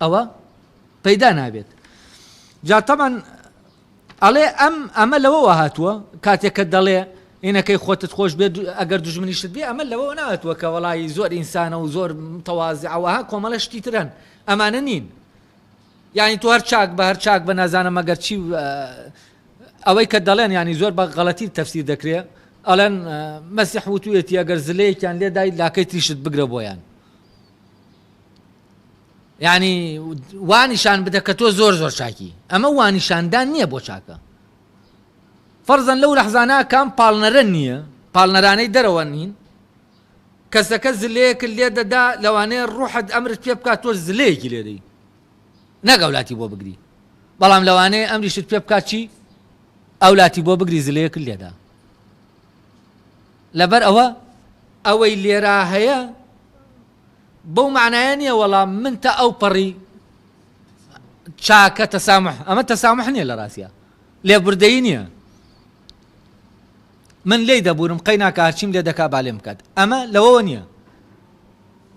ئەوە پەیدا نابێت. جا تەمان ئەڵێ ئەمە لەوەوە هاتووە کاتێک کە دەڵێ ئینەکەی خۆتت خۆش بێت ئەگەر دوژمنیشت بێ، ئەمە لەوە ناتوە کە وەڵی زۆر ئینسانە و زۆر متەوازعەوەها کۆمەڵە شتی ترن، ئەمانە نین. یعنی تو هەر چاک بە هەر چاک بە نازانم ئەگەر چی ئەوەی کە دەڵێن ینی زۆر بە غەڵەتی تەفسیر دەکرێت، ئەڵێن مەسیح وتوویەتی ئەگەر زلەیەکیان لێدای لاکەی تریشت بگرە بۆیان، یعنی وانیشان بدە کە تۆ زۆر زۆر چاکی. ئەمە وانیشاندان نییە بۆ چاکە. فەرزەن لەو لەحزانە کام پاڵنەرە نییە، پاڵنەرانەی دەرەوە نین، کەسەکە زلەیەک لێ دەدا لەوانەیە ڕوحت ئەمرت پێ بکات تۆ زلەیەکی لێدەی نەگەولاتی بۆ بگری، بەڵام لەوانەیە ئەمریشت پێ بکات چی؟ ئەولاتی بۆ بگری زلەیەک لێدا. لەبەر ئەوەی لێرا هەیە بەو معنایە نییە وەڵام من تا ئەو پەڕی چاکە تەسامح، ئەمە تەسامح نییە لە ڕاستیە، لێبوردەیی نییە. من لێی دەبورم قەی ناکە هەرچیم لێ دەکا بالێم بکات، ئەمە لەوەوە نییە.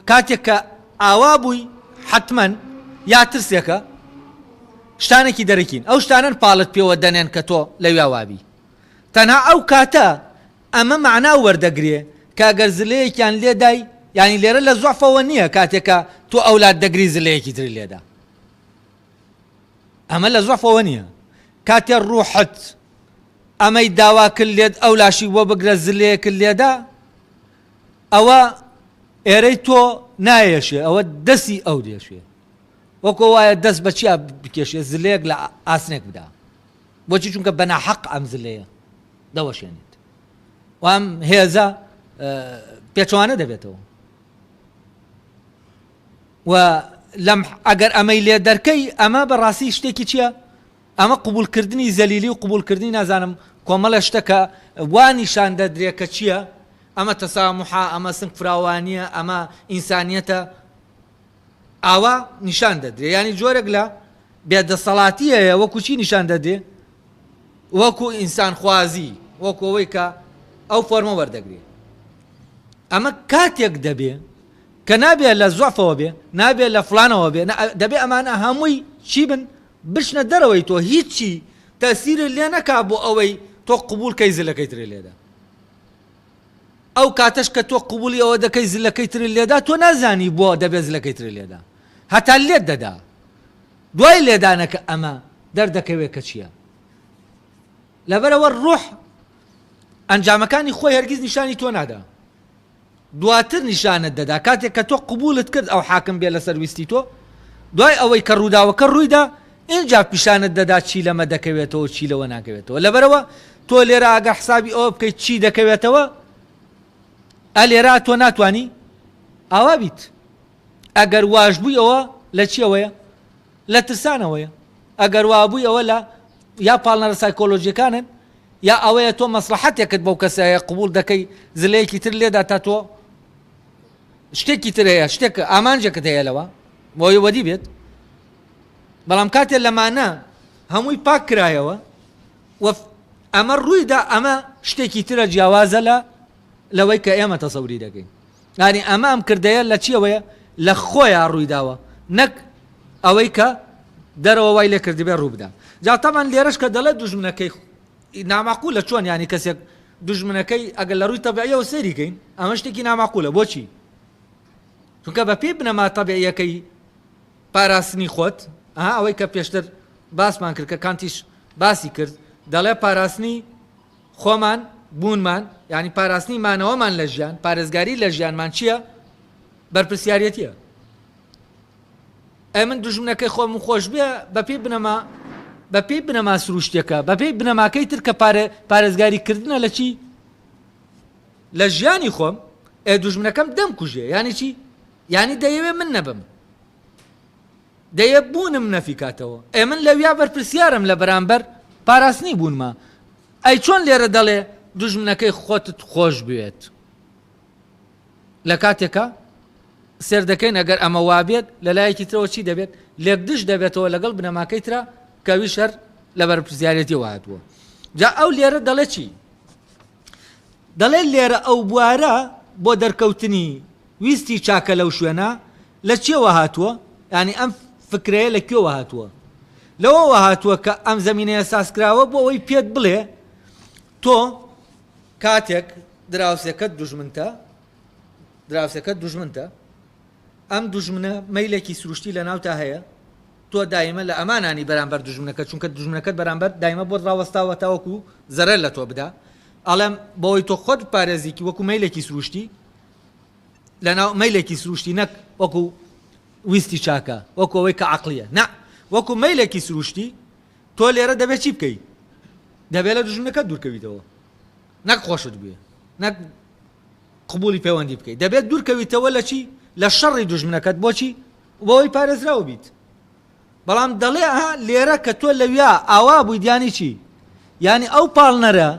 کاتێک کە ئاوا بووی حتمەن یا ترسێکە شتانێکی دەرەکین، ئەو شتانەن پاڵت پێوە دەنێن کە تۆ لەویا وابی. تەنها ئەو کاتە ئەمە معنا وەردەگرێ کە ئەگەر زلەیەکیان لێدای یعنی لێرە لە زوعفەوە نییە کاتێکە تۆ ئەولاد دەگری زلەیەکی تر لێدا ئەمە لە زوعفەوە نییە کاتێ ڕوحت ئەمەی داوا کرد لێت ئەو لاشی بۆ بگرە زلەیەک لێدا ئەوە ئێرەی تۆ نایەشێ ئەوە دەستی ئەو دێشێ وەکو وایە دەست بە چیا بکێشێ زلەیەک لە ئاسنێک بدا بۆچی چونکە بەناحەق ئەم زلەیە دەوەشێنێت وام هێزە پێچوانە دەبێتەوە و لەم ئەگەر ئەمەی لێ دەرکەی ئەمە بەڕاستی شتێکی چییە ئەمە قبولکردنی زەلیلی و قبولکردنی نازانم کۆمەڵە شتەکە وانیشان دەدرێت کە چییە ئەمە تەسامحە ئەمە سنگ فراوانیە ئەمە ئینسانیەتە ئاوا نیشان دەدرێت ینی جۆرێک لە بێدەسەڵاتیەیە وەکو چی نیشان دەدرێ وەکو ئینسان خوازی وەکو ئەوەی کە ئەو فۆرمە وەردەگرێت ئەمە کاتێک دەبێ کە نابێت لە زوعفەوە بێ نابێت لە فڵانەوە بێ دەبێ ئەمانە هەمووی چی بن بشنە دەرەوەی تۆ هیچی تەسیرت لێ نەکا بۆ ئەوەی تۆ قبول کەی زلەکەی ترێ لێدا ئەو کاتەش کە تۆ قبولی ئەوە دەکەی زلەکەی تر لێدا تۆ نازانی بۆ دەبێت زلەکەی تر لێدا هەتا لێت دەدا دوای لێدانەکە ئەمە دەردەکەوێت کە چییە لەبەرەوە ڕوح ئەنجامەکانی خۆی هەرگیز نیشانی تۆ نادا دواتر نیشانت دەدا کاتێک کە تۆ قبولت کرد ئەو حاکم بێ لەسەر ویستی تۆ دوای ئەوەی کە ڕووداوەکە ڕوویدا اینجا پیشانت دەدا چی لەمە دەکەوێتەوە چی لەوە ناکەوێتەوە لەبەرەوە تۆ لێرە ئەگە حسابی ئەوە بکەیت چی دەکەوێتەوە ئەلێرا تۆ ناتوانی ئاوا بیت ئەگەر واش بوویەوە لە چیەوەیە لە ترسانەوەیە ئەگەر وا بوویەوە لە یا پاڵنەرە سایکۆلۆژیەکانن یا ئەوەیە تۆ مەسلحەتێکت بەو کەسەیە قبول دەکەی زلەیەکی تر لێدا تا تۆ شتێکی تر هەیە شتێک ئامانجێکت هەیە لەوە بۆی وەدی بێت بەڵام کاتێ لەمانە هەمووی پاک کرایەوە و ئەمە ڕوویدا ئەمە شتێکی ترە جیاوازە لەوەی کە ئێمە تەسەوری دەکەین یعنی ئەمە ئەم کردەیە لە چیەوەیە لە خۆیان ڕوویداوە نەک ئەوەی کە دەرەوە وای لێ کردبێ ڕوو بدا جا تەمان لێرەش کە دەڵێت دوژمنەکەی ناماقولە چۆن ینی کەسێک دوژمنەکەی ئەگەر لە ڕووی تەبیعیەوە سەیریکەین ئەمە شتێکی ناماقولە بۆچی چونکە بە پێی بنەما تەبیعیەکەی پاراستنی خۆت ئەوەی کە پێشتر باسمان کرد کە کانتیش باسی کرد دەڵێ پاراستنی خۆمان بوونمان ینی پاراستنی مانەوەمان لە ژیان پارێزگاری لە ژیانمان چییە بەرپرسیارەتیە من دوژمنەکەی خۆم خۆش بێ بە پێی بنەما سروشتێکە بە پێی بنەماکەی تر کە پارێزگاریکردنە لە چی لە ژیانی خۆم دوژمنەکەم دەم کوژێ ینی چی ینی دەیەوێ من نەبم دەیە بوونم نەفی کاتەوە من لەویا بەرپرسیارم لە بەرامبەر پاراستنی بوونمە ئەی چۆن لێرە دەڵێ دوژمنەکەی خۆتت خۆش بوێت لە کاتێکە سێر دەکەین ئەگەر ئەمە وابێت لە لایەکی ترەوە چی دەبێت لێک دش دەبێتەوە لەگەڵ بنەماکەی ترە کەوی شەر لە بەرپرسیارەتی وهاتووە جا ئەو لێرە دەڵێ چی دەڵێ لێرە ئەو بوارە بۆ دەرکەوتنی ویستی چاکە لەو شوێنە لە چێوە هاتووە ینی ئەم فکرەیە لە کوێوە هاتووە لەوەوە هاتووە کە ئەم زەمینەیە سازکراوە بۆ ئەوەی پێت بڵێ تۆ کاتێک دراوسەکەت دوژمنتە ئەم دوژمنە مەیلێکی سروشتی لە ناوتا هەیە تۆ دایمە لە ئەمانانی بەرامبەر دوژمنەکە چونکە دوژمنەکەت بەرامبەر دایمە بۆ ڕاوەستاوە تاوەکو زەرەر لە تۆ بدا ئەڵێم بۆی تۆ خۆت پارێزیکی وەکو مەیلێکی سروشتی لەناو مەیلێکی سروشتی نەک وەکو ویستی چاکە وەکو ئەوەی کە عەقلیە نا وەکو مەیلێکی سروشتی تۆ لێرە دەبێت چی بکەی دەبێت لە دوژمنەکەت دوورکەویتەوە نەک خۆشت بێ نەک قبولی پەیوەندی بکەیت دەبێت دوورکەویتەوە لە چی لە شەڕی دوژمنەکەت بۆچی بۆەوەی پارێزراوە بیت بەڵام دەڵێ لێرە کە تۆ لەویا ئاوا بووی دیانی چی ینی ئەو پاڵنەرە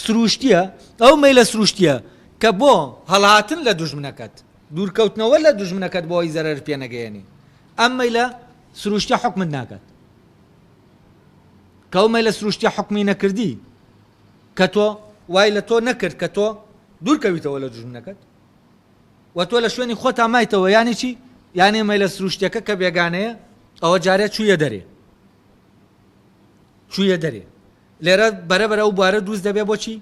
سروشتیە ئەو مەیلە سروشتیە کە بۆ هەڵهاتن لە دوژمنەکەت دوورکەوتنەوە لە دوژمنەکەت بۆ ئەوی زەرەر پێ نەگەیەنی ئەم مەیلە سروشتیە حکمت ناکات کە ئەو مەیلە سروشتیە حکمی نەکردی کە تۆ وای لە تۆ نەکرد کە تۆ دوورکەویتەوە لە دوژمنەکەت و تۆ لە شوێنی خۆت مایتەوە ینی چی یانی مەیلە سروشتیەکە کە بێگانەیە ئەوە جارێت چوویە دەرێ لێرە بەرەبەر ئەو بوارە دروست دەبێ بۆچی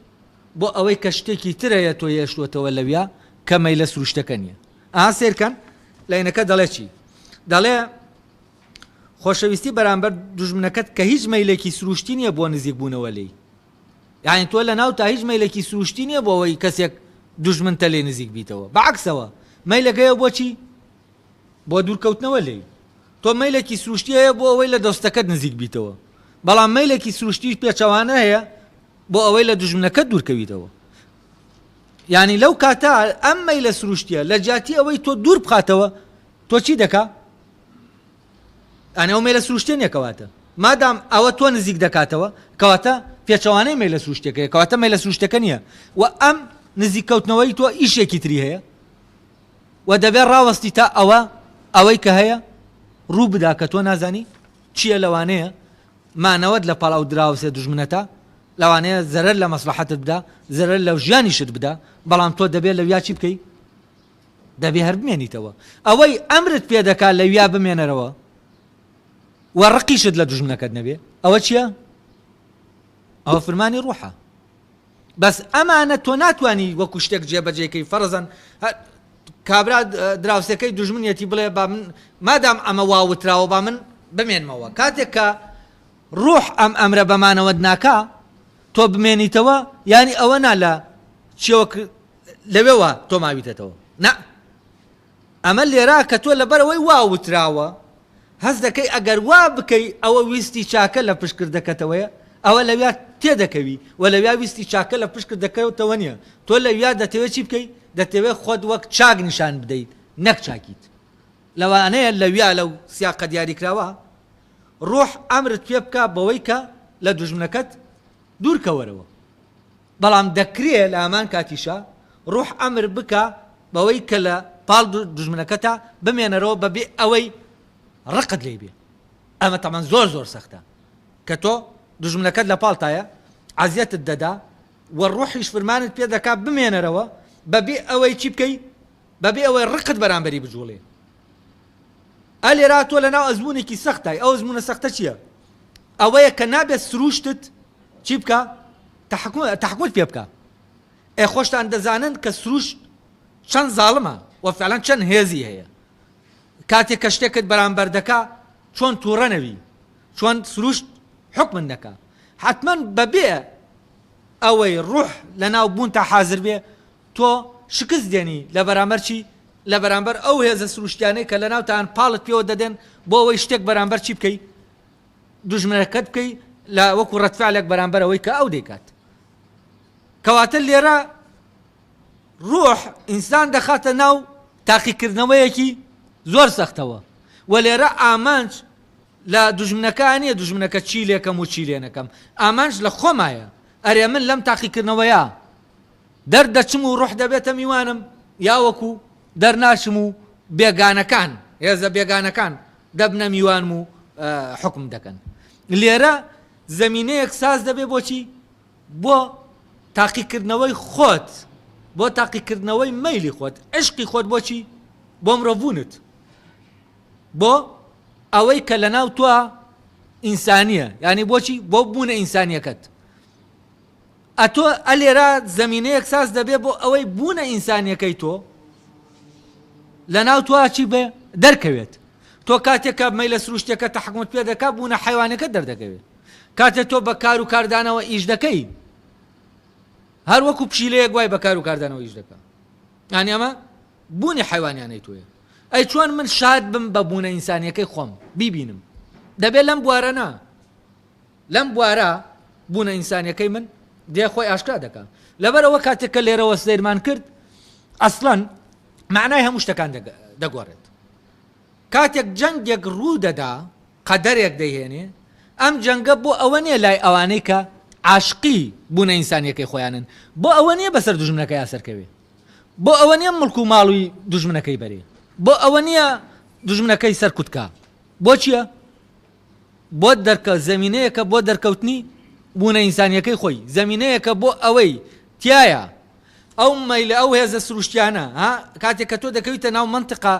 بۆ ئەوەی کە شتێکی ترەیە تۆ هێشتوەتەوە لەویا کە مەیلە سروشتەکە نییە سێرکەن لە عینەکە دەڵێ چی دەڵێ خۆشەویستی بەرامبەر دوژمنەکەت کە هیچ مەیلێکی سروشتی نییە بۆ نزیک بوونەوە لێی یعنی تۆ لە ناو تا هیچ مەیلێکی سروشتی نییە بۆ ئەوەی کەسێک دوژمنتە لێ نزیک بیتەوە بەعکسەوە مەیلەکەیە بۆچی بۆ دوورکەوتنەوە لێی تۆ مەیلێکی سروشتی هەیە بۆ ئەوەی لە دۆستەکەت نزیک بیتەوە بەڵام مەیلێکی سروشتی پێچەوانە هەیە بۆ ئەوەی لە دوژمنەکەت دوورکەویتەوە یعنی لەو کاتە ئەم مەیلە سروشتیە لە جاتی ئەوەی تۆ دوور بخاتەوە تۆ چی دەکا ئەنە ئەو مەیلە سروشتێ نیەکەواتە مادام ئەوە تۆ نزیک دەکاتەوە کەواتە پێچەوانەی مەیلە سروشتەکەی کەواتە مەیلە سروشتەکە نییە و ئەم نزیککەوتنەوەی تۆ ئیشێکی تری هەیە و دەبێت ڕاوەستی تا ئەوەی کە هەیە ڕوو بدا کە تۆ نازانی چییە لەوانەیە مانەوەت لە پاڵاو دراوسێ دوژمنەتە لەوانەیە زەرەر لە مەسلحەتت بدا زەرەر لە ژیانیشت بدا بەڵام تۆ دەبێت لەویا چی بکەی دەبێ هەر بمێنیتەوە ئەوەی ئەمرت پێ دەکات لەویا بمێنەرەوە و ڕقیشت لە دوژمنەکەت نەبێ ئەوە چییە ئەوە فەرمانی ڕوحە بەس ئەمانە تۆ ناتوانی وەکو شتێک جێبەجێکەی فەرزەن کابرا دراوسەکەی دوژمنیەتی بڵێ با من مادام ئەمە واوتراوە با من بمێنمەوە کاتێک کە ڕوح ئەم ئەمرە بەمانەوەت ناکا تۆ بمێنیتەوە ینی ئەوە نا لە چیەوە لەوێوە تۆ ماویتەتەوە نا ئەمە لێرا کە تۆ لەبەرەوەی واوتراوە هەست دەکەی ئەگەر وا بکەی ئەوە ویستی چاکە لە پشتکرد دەکەتەوەیە ئەوە لەویا تێدەکەوی و لەویا ویستی چاکە لە پشتکرد دەکەوتەوە نییە تۆ لەویا دەتەوێت چی بکەیت دەتەوێت خۆت وەک چاک نیشان بدەیت نەک چاکیت لەوانەیە لەویا لەو سیاقە دیاریکراوە ڕوح ئەمرت پێ بکە بەوەی کە لە دوژمنەکەت دوورکەوەرەوە بەڵام دەکرێت لە ئامان کاتیشە ڕوح ئەمر بکە بەوەی کە لە پاڵ دوژمنەکەتە بمێنەرەوە بەبێ ئەوەی ڕقت لێ بێ ئەمە تەمان زۆر سەختە کە تۆ دوژمنەکەت لە پاڵتایە عەزیەتت دەدا و ڕوحیش فەرمانت پێ دەکات بمێنەرەوە بەبێ ئەوەی چی بکەی بەبێ ئەوەی ڕقت بەرامبەری بجوڵێ ئەلێرا تۆ لەناو ئەزمونێکی سەختای ئەو ئەزمونە سەختە چییە ئەوەیە کە نابێت سروشتت چی بکە تەحکومت پێ بکە ئێ خۆشتان دەزانن کە سروشت چەند زاڵمە و فعلەن چەند هێزی هەیە کاتێک کە شتێکت بەرامبەر دەکا چۆن تووڕەنەوی چۆن سروشت حکمن دەکا حتمما بەبێ ئەوەی ڕوح لەناو بوون تا حازر بێ تۆ شکست دێنی لە بەرامبەر چی لە بەرامبەر ئەو هێزە سروشتیانەی کە لەناو تان پاڵت پێوە دەدەن بۆ ئەوەی شتێک بەرامبەر چی بکەی دوژمنەکەت بکەی لە وەکو ڕەتفعلێک بەرامبەر ئەوەی کە ئەو دەیکات کەواتە لێرە ڕوح ئینسان دەخاتە ناو تاقیکردنەوەیەکی زۆر سەختەوە و لێرە ئامانج لە دوژمنەکانیە دوژمنەکە چی لێکەم و چی لێ نەکەم ئامانج لە خۆمایە ئەرێ من لەم تاقیکردنەوەیە دەردەچم و ڕوح دەبێتە میوانم یا وەکو دەرناچم و بێگانەکان هێزە بێگانەکان دەبنە میوانم و حکم دەکەن لێرە زەمینەیەک ساز دەبێ بۆچی بۆ تاقیکردنەوەی خۆت بۆ تاقیکردنەوەی مەیلی خۆت عشقی خۆت بۆچی بۆ مرۆڤبوونت بۆ ئەوەی کە لەناو تۆ ئینسانیە ینی بۆچی بۆ بوونە ئینسانیەکەت ئەتۆ ئەلێرا زەمینەیەک ساز دەبێ بۆ ئەوەی بوونە ئینسانیەکەی تۆ لەناو تۆ چی بێ دەرکەوێت تۆ کاتێکە مەیلە سروشتێکە تەحکومت پێ دەکات بوونە حیوانەکە دەردەکەوێت کاتێک تۆ بە کار و کاردانەوە ئیش دەکەی هەر وەکو پشیلەیەک وای بە کار و کاردانەوە ئیش دەکات یانی ئەمە بوونی حیوانیانەی تۆیە ئەی چۆن من شاد بم بە بوونە ئینسانیەکەی خۆم بیبینم دەبێت لەم بوارە نا لەم بوارە بوونە ئینسانیەکەی من دێ خۆی ئاشکرا دەکات لەبەرەوە کاتێک کە لێرەوە سەیرمان کرد ئەسڵەن معنای هەموو شتەکان دەگۆڕێت کاتێک جەنگێک ڕوو دەدا قەدەرێک دەیهێنێ ئەم جەنگە بۆ ئەوە نیە لای ئەوانەی کە عاشقی بوونە ئینسانیەکەی خۆیانن بۆ ئەوە نیە بەسەر دوژمنەکەی ئاسەرکەوێ بۆ ئەوە نیە مڵک و ماڵوی دوژمنەکەی بەرێ بۆ ئەوە نییە دوژمنەکەی سەرکوتکە بۆ چییە بۆ دەرکە زەمینەیەکە بۆ دەرکەوتنی بوونە ئینسانیەکەی خۆی زەمینەیەکە بۆ ئەوەی تایە ئەو مەیلە ئەو هێزە سروشتیانە کاتێک کە تۆ دەکەویتە ناو منتقە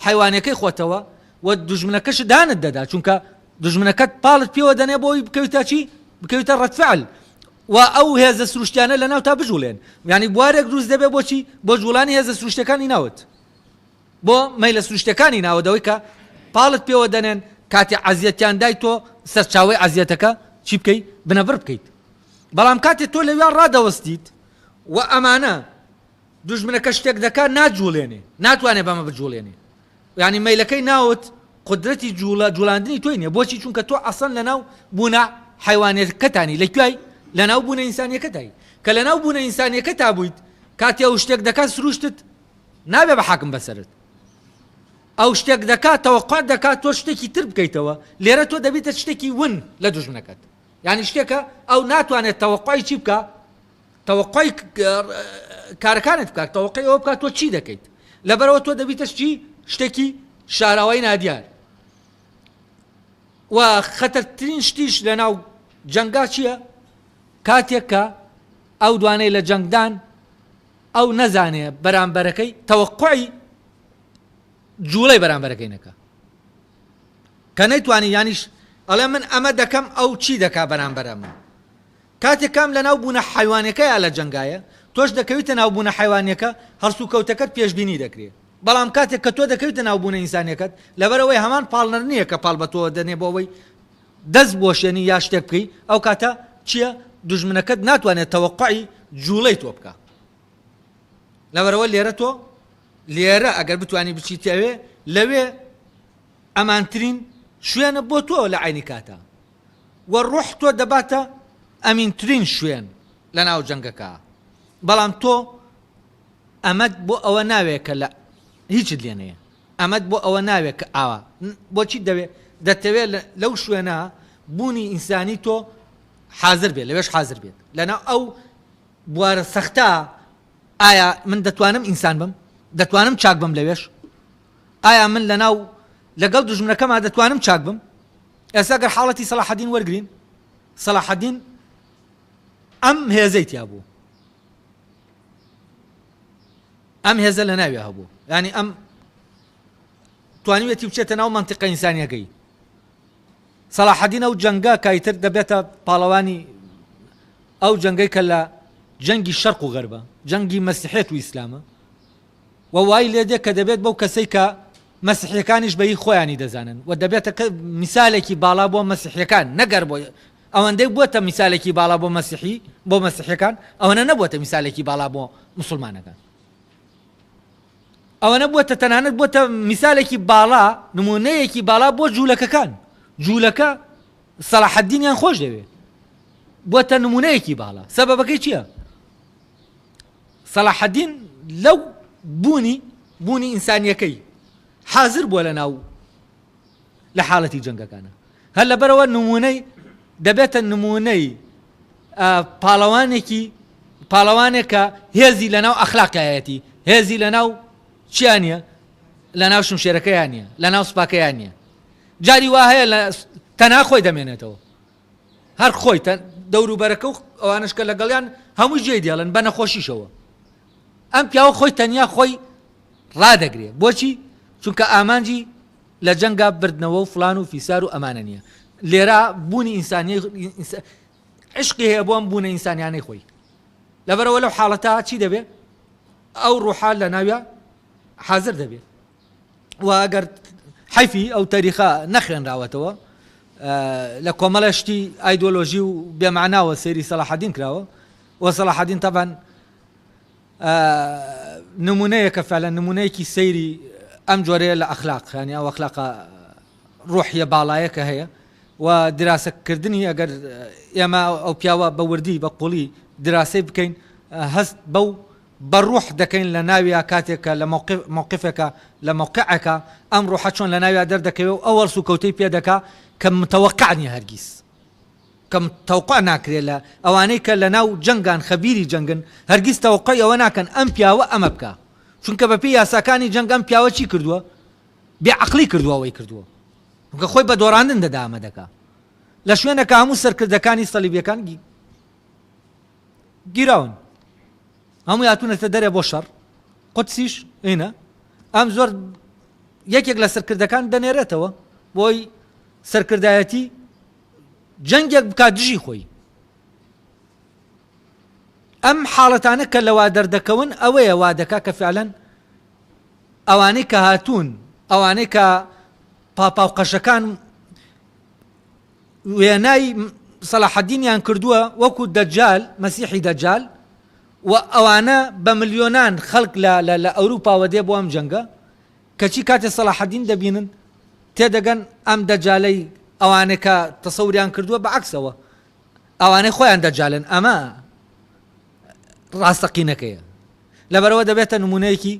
حیوانەکەی خۆتەوە و دوژمنەکەش دانت دەدا چونکە دوژمنەکەت پاڵت پێوە دەنێ بۆی بکەویتە چی بکەویتە ڕەتفعل و ئەو هێزە سروشتیانە لەناو تا بژوڵێن یعنی بوارێک دروست دەبێ بۆچی بۆ جوڵانی هێزە سروشتەکانی ناوت بۆ مەیلە سروشتەکانی ناوەدەوەی کە پاڵت پێوە دەنێن کاتی عەزیەتیان دای تۆ سەرچاوەی عەزیەتەکە چی بکەیت بنەبڕ بکەیت بەڵام کاتێک تۆ لەویان ڕادەوەستیت و ئەمانە دوژمنەکە شتێک دەکات ناجوڵێنێ ناتوانێت بەمە بجوڵێنێ یعنی مەیلەکەی ناوت قدرەتی جوڵاندنی تۆی نییە بۆچی چونکە تۆ ئەسڵ لەناو بوونە حیوانێتەکەتانی لەکوای لەناو بوونە ئینسانیەکەتایی کە لەناو بوونە ئینسانیەکە تا بوویت کاتی ئەو شتێک دەکات سروشتت نابێ بە حاکم بەسەرت ئەو شتێک دەکات تەوەقع دەکات تۆ شتێکی تر بکەیتەوە لێرە تۆ دەبێتە شتێکی ون لە دوژمنەکەت یعنی شتێکە ئەو ناتوانێت تەوەقعی چی بکە تەوەقعی کارەکانت بکات تەوەقعی ئەوە بکات تۆ چی دەکەیت لەبەرەوە تۆ دەبیتە چی شتێکی شاراوەی نادیار و خەتەرترین شتیش لەناو جەنگا چییە کاتێک کە ئەو دوانەی لە جەنگدان ئەو نەزانێ بەرامبەرەکەی تەوەقعی جوڵەی بەرامبەرەکەی نەکە کە نەیتوانی یانیش ئەڵێ من ئەمە دەکەم ئەو چی دەکا بەرامبەرەمە کاتێک کام لە ناو بوونە حیوانەکەیە لە جەنگایە تۆش دەکەویتە ناو بوونە حیوانەکە هەرسوو کەوتەکەت پێشبینی دەکرێت بەڵام کاتێک کە تۆ دەکەویتە ناو بوونە ئینسانیەکەت لەبەرەوەی هەمان پاڵنەر نییە کە پاڵ بە تۆ دەنێ بۆ ئەوەی دەست بۆشێنی یا شتێک بکەی ئەو کاتە چییە دوژمنەکەت ناتوانێت تەوەقعی جوڵەی تۆ بکە لەبەرەوە لێرە تۆ لێرە ئەگەر بتوانی بچیتەوێ لەوێ ئەمانترین شوێنە بۆ تۆ لە عینی کاتە و ڕوح تۆ دەباتە ئەمینترین شوێن لە ناو جەنگەکە بەڵام تۆ ئەمەد بۆ ئەوە ناوێت کە لە هیچت لێنەیە ئەمەد بۆ ئەوە ناوێت کە ئاوا بۆچی دەتەوێت لەو شوێنە بوونی ئینسانی تۆ حازر بێت لەوێش حازر بێت لەناو ئەو بوارە سەختە ئایا من دەتوانم ئینسان بم دەتوانم چاک بم لەوێش ئایا من لەناو لەگەڵ دوژمنەکەما دەتوانم چاک بم ئێستا گەر حاڵەتی سەلاحەدین وەرگرین سەلاحەدین ئەم هێزەی تیا بوو ئەم هێزە لە ناوی هەبوو ینی ئەم توانیوێتی بچێتە ناو مەنتیقە ئینسانیەکەی سەلاحەدین ئەو جەنگە کایتر دەبێتە پاڵەوانی ئەو جەنگەی کە لە جەنگی شەرق و غەربە جەنگی مەسیحێت و ئیسلامە و وای لێ دێ کە دەبێت بەو کەسەی کە مەسیحیەکانیش بەی خۆیانی دەزانن و دەبێتە میسالێکی باڵا بۆ مەسیحیەکان نەگەر بۆ ئەوەندەی بووەتە میسالێکی باڵا بۆ مەسیحی بۆ مەسیحیەکان ئەوەنە نەبووەتە میسالێکی باڵا بۆ موسڵمانەکان ئەوەنە بووەتە تەنانەت بووەتە میسالێکی باڵا نمونەیەکی باڵا بۆ جوولەکەکان جوولەکە سەلاحەدینیان خۆش دەوێت بووەتە نمونەیەکی باڵا سەبەبەکەی چییە سەلاحەدین لەو بوونی ئینسانیەکەی حازر بووە لە ناو لە حاڵەتی جەنگەکانە هەر لەبەرەوە نمونەی دەبێتە نمونەی پاڵەوانێک کە هێزی لە ناو ئەخلاقایەتی هێزی لە ناو چیان نییە لە ناو شمشێرەکەیان نییە لە ناو سوپاکەیان نییە جاری وا هەیە تەنها خۆی دەمێنێتەوە هەر خۆی دەوروبەرەکە و ئەوانش کە لەگەڵیان هەموو جێ دێڵن بە نەخۆشیشەوە ئەم پیاوە خۆی تەنیا خۆی ڕادەگرێت بۆچی چونکە ئامانجی لە جەنگا بردنەوە و فلان و فیسار و ئەمانە نییە لێرە بوونی ئینسانی عشقی هەیە بۆ ئەم بوونە ئینسانیانەی خۆی لەبەرەوە لەو حاڵەتە چی دەبێت ئەو ڕوحال لە ناویە حازر دەبێت و ئەگەر حیفی ئەو تاریخە نەخوێنراوەتەوە لە کۆمەڵە شتی ئایدۆلۆژی و بێمعناوە سەیری سەلاحەدین کراوە و سەلاحەدین تەبەن نمونەیەکە فعلا نمونەیەکی سەیری ئەم جۆرەیە لە ئەخلاق ینی ئەو ئەخلاقە ڕوحیە باڵایەکە هەیە و دراسەکردنی ئەگەر ئێمە ئەو پیاوە بە وردی بە قوڵی دراسی بکەین هەست بەو بەڕوح دەکەین لە ناویە کاتێکە لە مووقفێکە لە مووقعەکە ئەم ڕوحە چۆن لە ناویە دەردەکەوێت ئەو وەرس و کەوتەی پێ دەکا کە متەوەقعنی هەرگیز کەم تەوقع ناکرێت لە ئەوانەی کە لە ناو جەنگان خەبیری جەنگن هەرگیز تەوقعی ئەوە ناکەن ئەم پیاوە ئەمە بکە چونکە بەپێی یاساکانی جەنگ ئەم پیاوە چی کردووە بێعەقلی کردووە ئەوەی کردووە چونکە خۆی بە دۆڕاندن دەدا ئەمە دەکا لە شوێنەکە هەموو سەرکردەکانی سەلیبیەکان گیراون هەموو هاتوونەتە دەرێ بۆ شەڕ قودسیش ئینە ئەم زۆر یەکێک لە سەرکردەکان دەنێرێتەوە بۆی سەرکردایەتی جەنگێک بکات دژی خۆی ئەم حاڵەتانە کە لەوا دەردەکەون ئەوەیە وا دەکا کە فعلەن ئەوانەی کە هاتوون ئەوانەی کە پاپاوقەشەکان وێنای سەلاحەدینیان کردووە وەکو دەجال مەسیحی دەجال و ئەوانە بە ملیۆنان خەڵک لە ئەوروپاوە دێ بۆ ئەم جەنگە کەچی کاتێ سەلاحەدین دەبینن تێدەگەن ئەم دەجالەی ئەوانەی کە تەسەوریان کردووە بەعەکسەوە ئەوانەی خۆیان دەجالن ئەمە ڕاستەقینەکەیە لەبەرەوە دەبێتە نمونەیەکی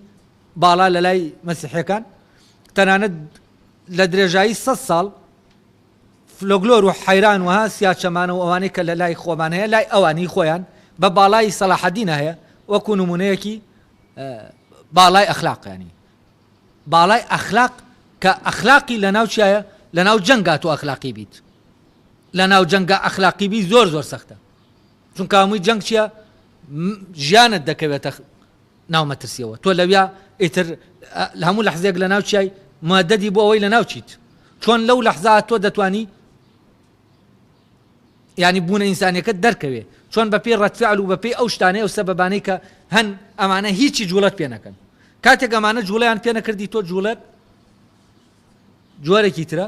باڵا لە لای مەسیحیەکان تەنانەت لە درێژایی 100 ساڵ فلۆگلۆر و حەیران وها سیاچەمانە و ئەوانەی کە لە لای خۆمان هەیە لای ئەوانی خۆیان بە باڵای سەلاحەدینە هەیە وەکو نمونەیەکی باڵای ئەخلاقیانی باڵای ئەخلاق کە ئەخلاقی لەناو چیایە لەناو جەنگا تۆ ئەخلاقی بیت لەناو جەنگا ئەخلاقی بی زۆر زۆر سەختە چونکە هەمووی جەنگ چییە ژیانت دەکەوێتە ناو مەترسیەوە تۆ لەویا ئیتر لە هەموو لەحزەیەک لەناو چیای مادەدی بۆ ئەوەی لەناو چیت چۆن لەو لەحزە تۆ دەتوانی یعنی بوونە ئینسانیەکەت دەرکەوێ چۆن بە پێی ڕەتفعل و بە پێی ئەو شتانەیە و سەبەبانەی کە هەن ئەمانە هیچی جوڵەت پێ نەکەن کاتێک ئەمانە جوڵەیان پێ نەکردی تۆ جوڵەت جۆرێکی ترە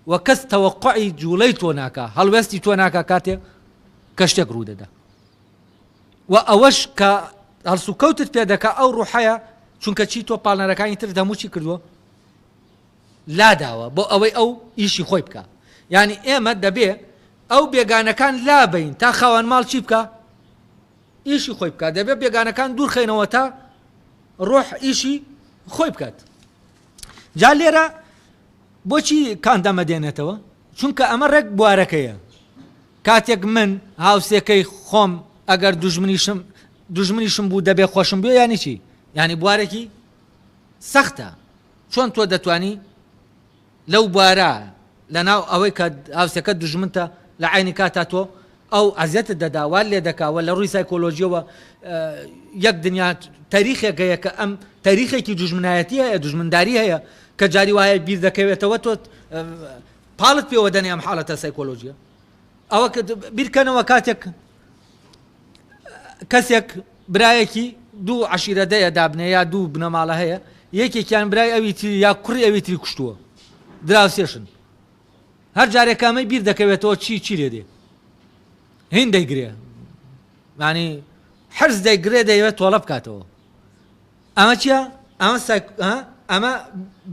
و کەس تەوەقعی جوڵەی تۆ ناکا هەڵوێستی تۆ ناکا کاتێک کە شتێک ڕوو دەدا و ئەوەش کە هەڵسوکەوتت پێ دەکا ئەو ڕوحەیە چونکە چی تۆ پاڵنەرەکانی تر هەموو چی کردووە لاداوە بۆ ئەوەی ئەو ئیشی خۆی بکە یعنی ئێمە دەبێ ئەو بێگانەکان لابین تا خاوەن ماڵ چی بکە ئیشی خۆی بکات دەبێت بێگانەکان دوور خەینەوە تا ڕۆح ئیشی خۆی بکات جا لێرە بۆچی کاندامە دێنێتەوە چونکە ئەمە ڕێک بوارەکەیە کاتێک من هاوسێکەی خۆم ئەگەر دوژمنیشم بوو دەبێ خۆشم بێ یانی چی یعنی بوارێکی سەختە چۆن تۆ دەتوانی لەو بوارە لەناو ئەوەی کە هاوسەکە دژمنتە لە عینی کاتا تۆ ئەو ئەزیەتت دەدا وا لێ دەکاوە لە ڕووی سایکۆلۆژیەوە یەک دنیا تاریخێک هەیە کە ئەم تاریخێکی دوژمنایەتی هەیە دوژمنداری هەیە کە جاری وایە بیر دەکەوێتەوە تۆ پاڵت پێوە دەنێ ئەم حاڵەتە سایکۆلۆژیە ئەوە کە بیرکەنەوە کاتێک کەسێک برایەکی دوو عەشیرەدەیە دابنێ یا دوو بنەماڵە هەیە یەکێکیان برای ئەوی تری یا کوڕی ئەوی تری کوشتووە دراوسێشن هەر جارێکامەی بیر دەکەوێتەوە چی لێ دێ هین دەیگرێ یعنی حرز دەیگرێ دەیەوێت تۆڵە بکاتەوە ئەمە چییە ئەمە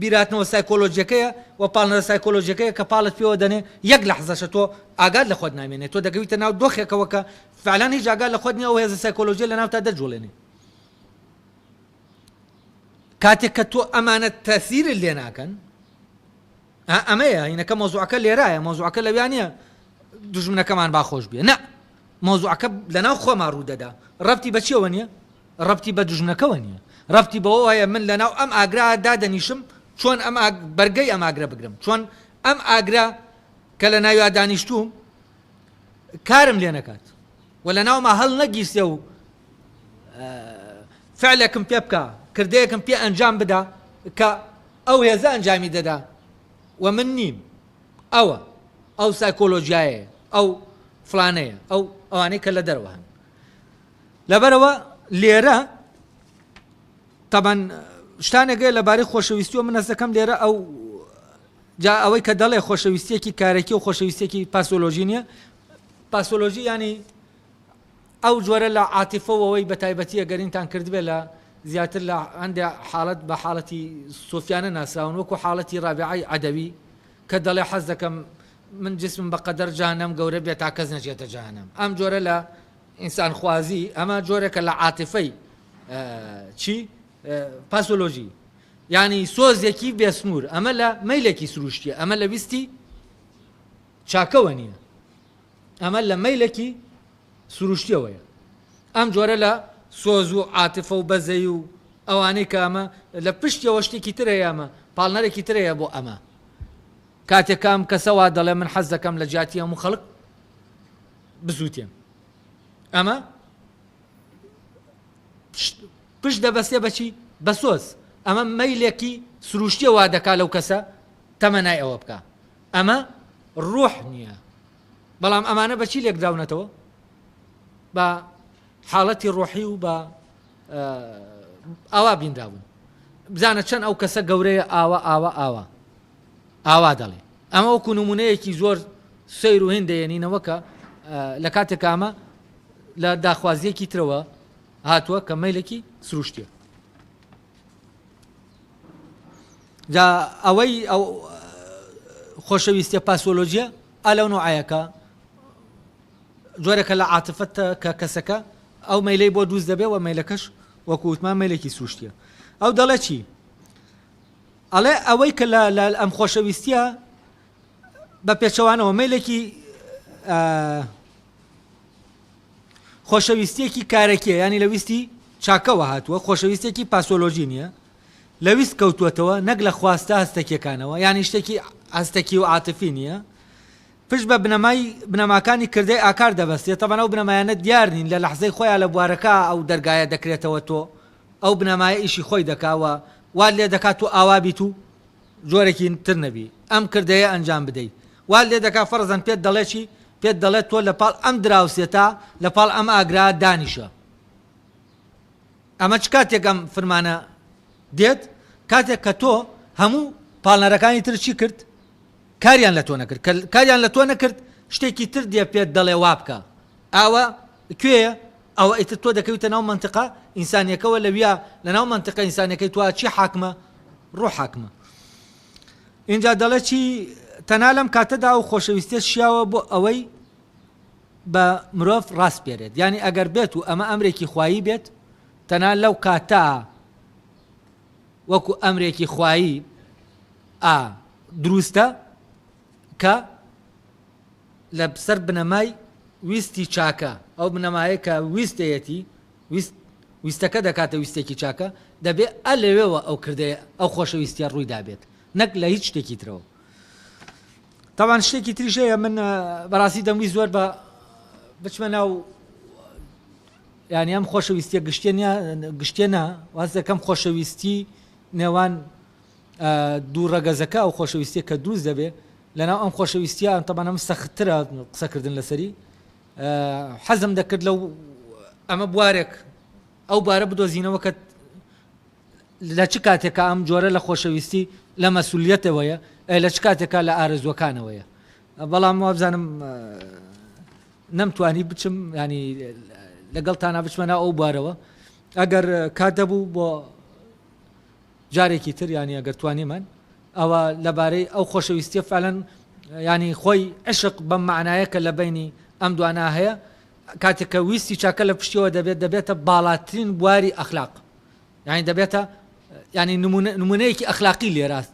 بیراتنەوە سایکۆلۆژیەکەیە و پاڵنەرە سایکۆلۆژیەکەیە کە پاڵت پێوە دەنێ یەک لەحزەشە تۆ ئاگات لە خۆت نامێنێت تۆ دەگەویتە ناو دۆخێکەوە کە فعلان هیچ ئاگات لە خۆت نییە ئەو هێزە سایکۆلۆژیە لە ناو تا دەرجوڵێنێ کاتێک کە تۆ ئەمانە تەسیرت لێ ناکەن ئەمەیە هینەکە مۆزوعەکە لێرایە مۆزوعەکە لەویانە دوژمنەکەمان باخۆش بێ نە مۆزوعەکە لەناو خۆمان ڕوو دەدا ڕەبتی بە چیەوە نییە ڕەبتی بە دوژمنەکەوە نییە ڕەبتی بەوە هەیە من لەناو ئەم ئاگرا دادەنیشم چۆن ئەم بەرگەی ئەم ئاگرە بگرم چۆن ئەم ئاگرا کە لە ناوی دانیشتوم کارم لێ نەکات و لەناوما هەڵ نەگیستێ و فعلێکم پێ بکە کردەیەکم پێ ئەنجام بدا کە ئەو هێزە ئەنجامی دەدا و من نیم ئەو سایکۆلۆژیایە ئەو فلانەیە ئەوانەی کە لە دەرەوە هەن لەبەرەوە لێرە تەبەن شتانێکە لەبارەی خۆشەویستیەوە من هەست دەکەم لێرە ئەو جا ئەوەی کە دەڵێ خۆشەویستیەکی کارێکی و خۆشەویستێکی پاسۆلۆژی نییە پاسۆلۆژی ینی ئەو جۆرە لە عاتیفەوەی بە تایبەتیە گەرینتان کردبێ لە زیاتر لە هەندێک حاڵەت بە حاڵەتی سۆفیانە ناسراون وەکو حاڵەتی ڕابعەی عەدەوی کە دەڵێ حەز دەکەم من جسم بە قەدەر جەهەنەم گەورە بێت تا کەس نەچێتە جەهەنەم ئەم جۆرە لە ئینسان خوازی ئەمە جۆرێکە لە عاتیفەی چی پاسۆلۆژی یعنی سۆزێکی بێسنوور ئەمە لە مەیلێکی سروشتیە ئەمە لە ویستی چاکەوە نییە ئەمە لە مەیلێکی سروشتیەوەیە ئەم جۆرە لە سۆز و عاتیفە و بەزەی و ئەوانەی کە ئەمە لە پشتیەوە شتێکی ترەیە ئەمە پاڵنەرێکی ترەیە بۆ ئەمە کاتێکام کەسەوا دەڵێ من حەز دەکەم لە جیاتی هەموو خەڵک بزوتێم ئەمە پشت دەبەستێ بەچی بە سۆز ئەمە مەیلێکی سروشتیە وا دەکا لەو کەسە تەمەنای ئەوە بکە ئەمە ڕۆح نییە بەڵام ئەمانە بەچی لێک داونەتەوە بە حاڵەتی ڕۆحی و بە ئەوا بینراون بزانە چەند ئەو کەسە گەورەیە ئاوا دەڵێ ئەمە وەکو نمونەیەکی زۆر سەیر و هێن دەیەنینەوە کە لە کاتێک ئەمە لە داخوازیەکی ترەوە هاتووە کە مەیلێکی سروشتیە. جا ئەوەی ئەو خۆشەویستیە پاسۆلۆژیە ئەلەو نوعایەکە جۆرێکە لە عاتفەتە کە کەسەکە ئەو مەیلەی بۆ دروست دەبێ و مەیلەکەش وەکو وتمان مەیلێکی سروشتیە. ئەو دەڵێ چی؟ ئەڵێ ئەوەی کە لە ئەم خۆشەویستیە بە پێچەوانەوە مەیلێکی خۆشەویستیەکی کارێکیە، ینی لە ویستی چاکەوە هاتووە، خۆشەویستێکی پاسۆلۆژی نییە، لە ویست کەوتوەتەوە نەک لە خواستە هەستەکیەکانەوە، ینی شتێکی هەستەکی و عاتفی نییە، پشت بە بنەماکانی کردەی ئاکار دەبەستێت. تەبەن ئەو بنەمایانە دیار نین لە لەحزەی خۆیان لە بوارەکە ئەو دەرگایە دەکرێتەوە تۆ ئەو بنەمایە ئیشی خۆی دەکاوە وال لێ دەکات و ئاوابیت و جۆرێکی تر نەبی ئەم کردەیە ئەنجام بدەیت، وال لێ دەکات فەرزەن پێت دەڵێ چی؟ پێت دەڵێت تۆ لە پاڵ ئەم دراوسێتە لە پاڵ ئەم ئاگرا دانیشە. ئەمە چ کاتێک ئەم فرمانە دێت؟ کاتێک کە تۆ هەموو پاڵنەرەکانی تر چی کرد؟ کاریان لە تۆ نەکرد. کاریان لە تۆ نەکرد شتێکی تر دێ پێت دەڵێ وا بکە. ئاوە کوێیە؟ ئەوە ئیتر تۆ دەکەویتە ناو منتیقە ئینسانیەکەوە لەویا لە ناو منتیقە ئینسانیەکەی توە چی حاکمە؟ ڕوح حاکمە. اینجا دەڵێ چی؟ تەنها لەم کاتەدا و خۆشەویستیە شیاوە بۆ ئەوەی بە مرۆڤ ڕاست پێرێت، یعنی ئەگەر بێت و ئەمە ئەمرێکی خوایی بێت تەنها لەو کاتە وەکو ئەمرێکی خوایی دروستە کە لە سەر بنەمای ویستی چاکە، ئەو بنەمایە کە ویستەیەتی ویستەکە دەکاتە ویستێکی چاکە دەبێ ئەلەوێەوە ئەو کردەیە ئەو خۆشەویستیە ڕوویدا بێت نەک لە هیچ شتێکی ترەوە. تاوان شتێکی تریشەیە من بەڕاستی دەمویست زۆر بە بچمە ناو ینی ئەم خۆشەویستیە گشتێنە واز دەکەم خۆشەویستی نێوان دوو ڕەگەزەکە ئەو خۆشەویستیە کە دروست دەبێ لەناو ئەم خۆشەویستیە تەبان ئەم سەختترە قسەکردن لەسەری حەزم دەکرد لەو ئەمە بوارێک ئەو بارە بدۆزینەوە کە لە چ کاتێکە ئەم جۆرە لە خۆشەویستی لە مەسئولیەتەوەیە لە چ کاتێکە لە ئارەزوەکانەوەیە. بەڵام وابزانم نەمتوانی بچم ینی لەگەڵتانە بچمەنا ئەو بارەوە ئەگەر کات دەبوو بۆ جارێکی تر ینی ئەگەر توانیمان ئەوە لەبارەی ئەو خۆشەویستیە فعلەن ینی خۆی عشق بەم معنایە کە لە بینی ئەم دوانە هەیە کاتێککە ویستی چاکە لە پشتیەوە دەبێتە باڵاترین بواری ئەخلاق، یعنی دەبێتە ینی نمونەیەکی ئەخلاقی لێراست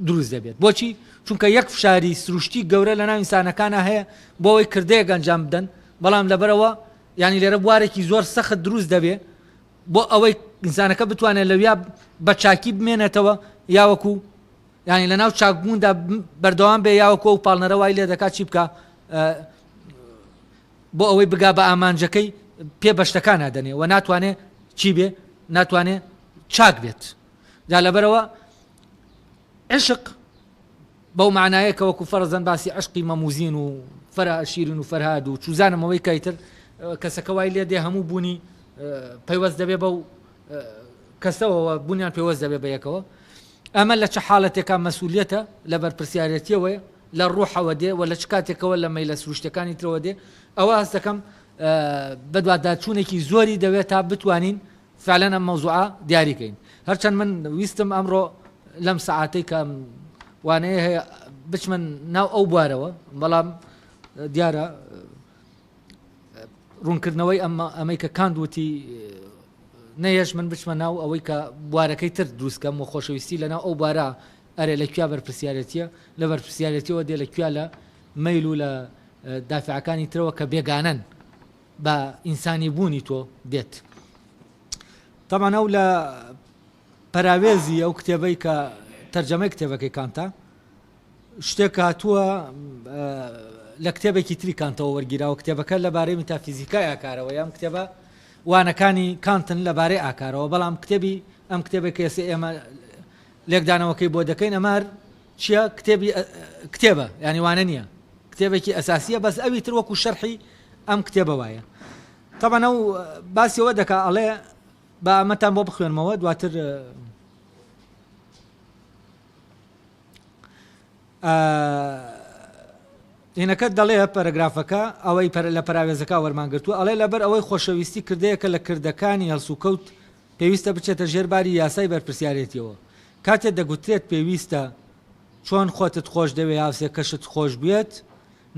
دروست دەبێت. بۆچی؟ چونکە یەک فشاری سروشتی گەورە لە ناو ئینسانەکانە هەیە بۆ ئەوەی کردەیەک ئەنجام بدەن، بەڵام لەبەرەوە ینی لێرە بوارێکی زۆر سەخت دروست دەبێ بۆ ئەوەی ئینسانەکە بتوانێت لەویا بە چاکی بمێنێتەوە یاوەکو ینی لە ناو چاکبووندا بەردەوام بێ یاوەکو و پاڵنەرەوای لێ دەکات چی بکە بۆ ئەوەی بگا بە ئامانجەکەی پێ بەشتەکان نادەنێ و ناتوانێت چی بێ؟ ناتوانێت چاک بێت. جا لەبەرەوە عشق بەو معنایە کە وەکو فەرزەن باسی عشقی مەموزین و فەرە شیرین و فەرهاد و چوزانەمەوەی کایتر کەسەکە وای لێ دێ هەموو بوونی پەیوەست دەبێ بەو کەسەوە بوونیان پێوەست دەبێ بە یەکەوە. ئەمە لە چه حاڵەتێکا مەسئولیەتە لە بەرپرسیارەتیەوەیە لە ڕوحەوە دێ و لە چ کاتێکەوە لە مەیلە سروشتەکانی ترەوە دێ. ئەوە هەست دەکەم بەدواداچوونێکی زۆری دەوێت تا بتوانین فعلەن ئەم مەوزوعە دیاریکەین. هەرچەند من ویستم ئەمڕۆ لەم سەعاتەی کە وانەیە هەیە بچمن ناو ئەو بوارەوە، بەڵام دیارە ڕوونکردنەوەی ئەمەی کە کاندوتی نەیەش من بچمە ناو ئەوەی کە بوارەکەی تر دروستکەم و خۆشەویستی لەناو ئەو بارە ئەرێ لەکویا بەرپرسیارەتیە لە بەرپرسیارەتیەوە دێ لەکویا لە مەیل و لە دافعەکانی ترەوە کە بێگانەن بە ئینسانی بوونی تۆ بێت. تەمان ئەو لە پەراوێزی ئەو کتێبەی کە تەرجەمەی کتێبەکەی کانتە شتێک هاتووە لە کتێبێکی تری کانتەوە وەرگیراوە کتێبەکە لەبارەی میتافیزیکای ئاکارەوە یام کتێبە وانەکانی کانتن لەبارەی ئاکارەوە، بەڵام کتێبی ئەم کتێبێک کەسی ئێمە لێکدانەوەکەی بۆ دەکەین ئەمار چییە؟ کتێبی کتێبە ینی وانە نییە، کتێبێکی ئەساسیە بەس ئەوی تر وەکو شەرحی ئەم کتێبە وایە. تەبەن ئەو باسیەوە دەکا ئەڵێ با ئەمەتان بۆ بخوێنمەوە دواتر هینەکەت دەڵێ پەرەگرافەکە ئەوەی لە پراوێزەکە وەرمانگرتووە ئەڵێ لەبەر ئەوەی خۆشەویستی کردەیەکە لە کردەکانی هەڵسوکەوت پێویستە بچێتە ژێرباری یاسای بەرپرسیارەتیەوە کاتێک دەگوترێت پێویستە چۆن خۆتت خۆش دەوێت هاوسێکەشت خۆش بێت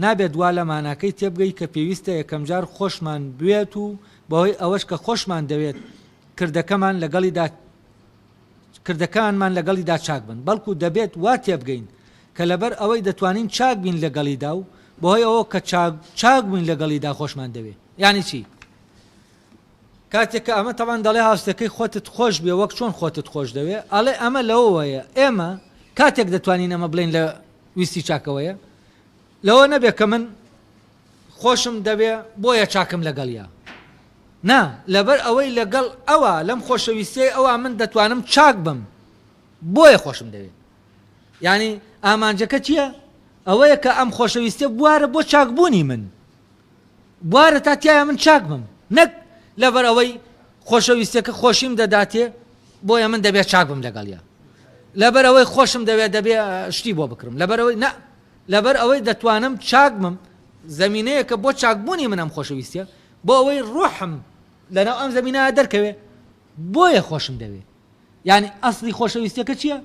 نابێت دوا لە ماناکەی تێبگەی کە پێویستە یەکەم جار خۆشمان بوێت و بەهۆی ئەوەش کە خۆشمان دەوێت کردەکانمان لەگەڵیدا چاک بن بەڵکو دەبێت وا تێبگەین کە لەبەر ئەوەی دەتوانین چاک بین لەگەڵیدا و بەهۆی ئەوە کە چاک بووین لەگەڵیدا خۆشمان دەوێت یعنی چی کاتێک کە ئەمە تەوان دەڵێ هاوسەکەی خۆتت خۆش بێ وەک چۆن خۆتت خۆش دەوێت ئەڵێ ئەمە لەوەیە ئێمە کاتێک دەتوانین ئەمە بڵین لە ویستی چاکەوەیە لەوە نەبێت کە من خۆشم دەبێ بۆیە چاکم لەگەڵیا نا لەبەر ئەوەی لەگەڵ ئەوە لەم خۆشەویستی ئەوە من دەتوانم چاک بم بۆیە خۆشم دەوێت یعنی ئامانجەکە چییە ئەوەیە کە ئەم خۆشەویستە بوارە بۆ چاکبوونی من بوارە تا تایە من چاک بم نەک لەبەر ئەوەی خۆشەویستەکە خۆشیم دەداتێ بۆیە من دەبێت چاک بم لەگەڵیا لەبەر ئەوەی خۆشم دەبێت شتی بۆ بکرم لەبەر ئەوەی نە لەبەر ئەوەی دەتوانم چاک بم زەمینەیە کە بۆ چاکبوونی من ئەم خۆشەویستە بۆ ئەوەی ڕوحم لەناو ئەم زەمینەیە دەرکەوێ بۆیە خۆشم دەوێ یعنی ئەسڵی خۆشەویستیەکە چییە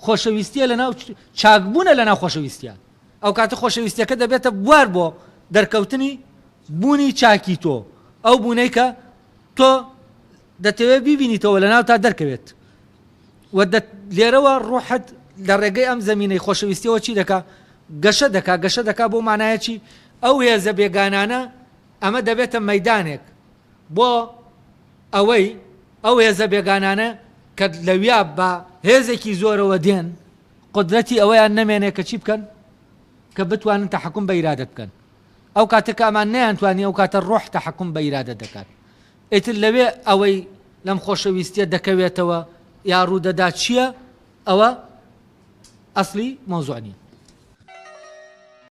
خۆشەویستیە لەناو چاکبوونە لەناو خۆشەویستیە ئەو کاتە خۆشەویستیەکە دەبێتە بوار بۆ دەرکەوتنی بوونی چاکی تۆ ئەو بوونەی کە تۆ دەتەوێت بیبینیتەوە لەناو تا دەرکەوێت و لێرەوە ڕوحت لە ڕێگەی ئەم زەمینەی خۆشەویستیەوە چی دەکا گەشە دەکا بۆ مانایەکی ئەو هێزە بێگانانە ئەمە دەبێتە مەیدانێک بۆ ئەوەی ئەو هێزە بێگانانە کە لەویا بە هێزێکی زۆرەوە دێن قدرەتی ئەوەیان نەمێنێ کە چی بکەن کە بتوانن تەحەکوم بە ئیرادە بکەن ئەو کاتێک ئەمان نەیانتوانی ئەو کاتە ڕۆح تەحەکوم بە ئیرادە دەکات ئیتر لەوێ ئەوەی لەم خۆشەویستیە دەکەوێتەوە یا ڕوودەدا چییە ئەوە ئەسڵی مۆزوع نیە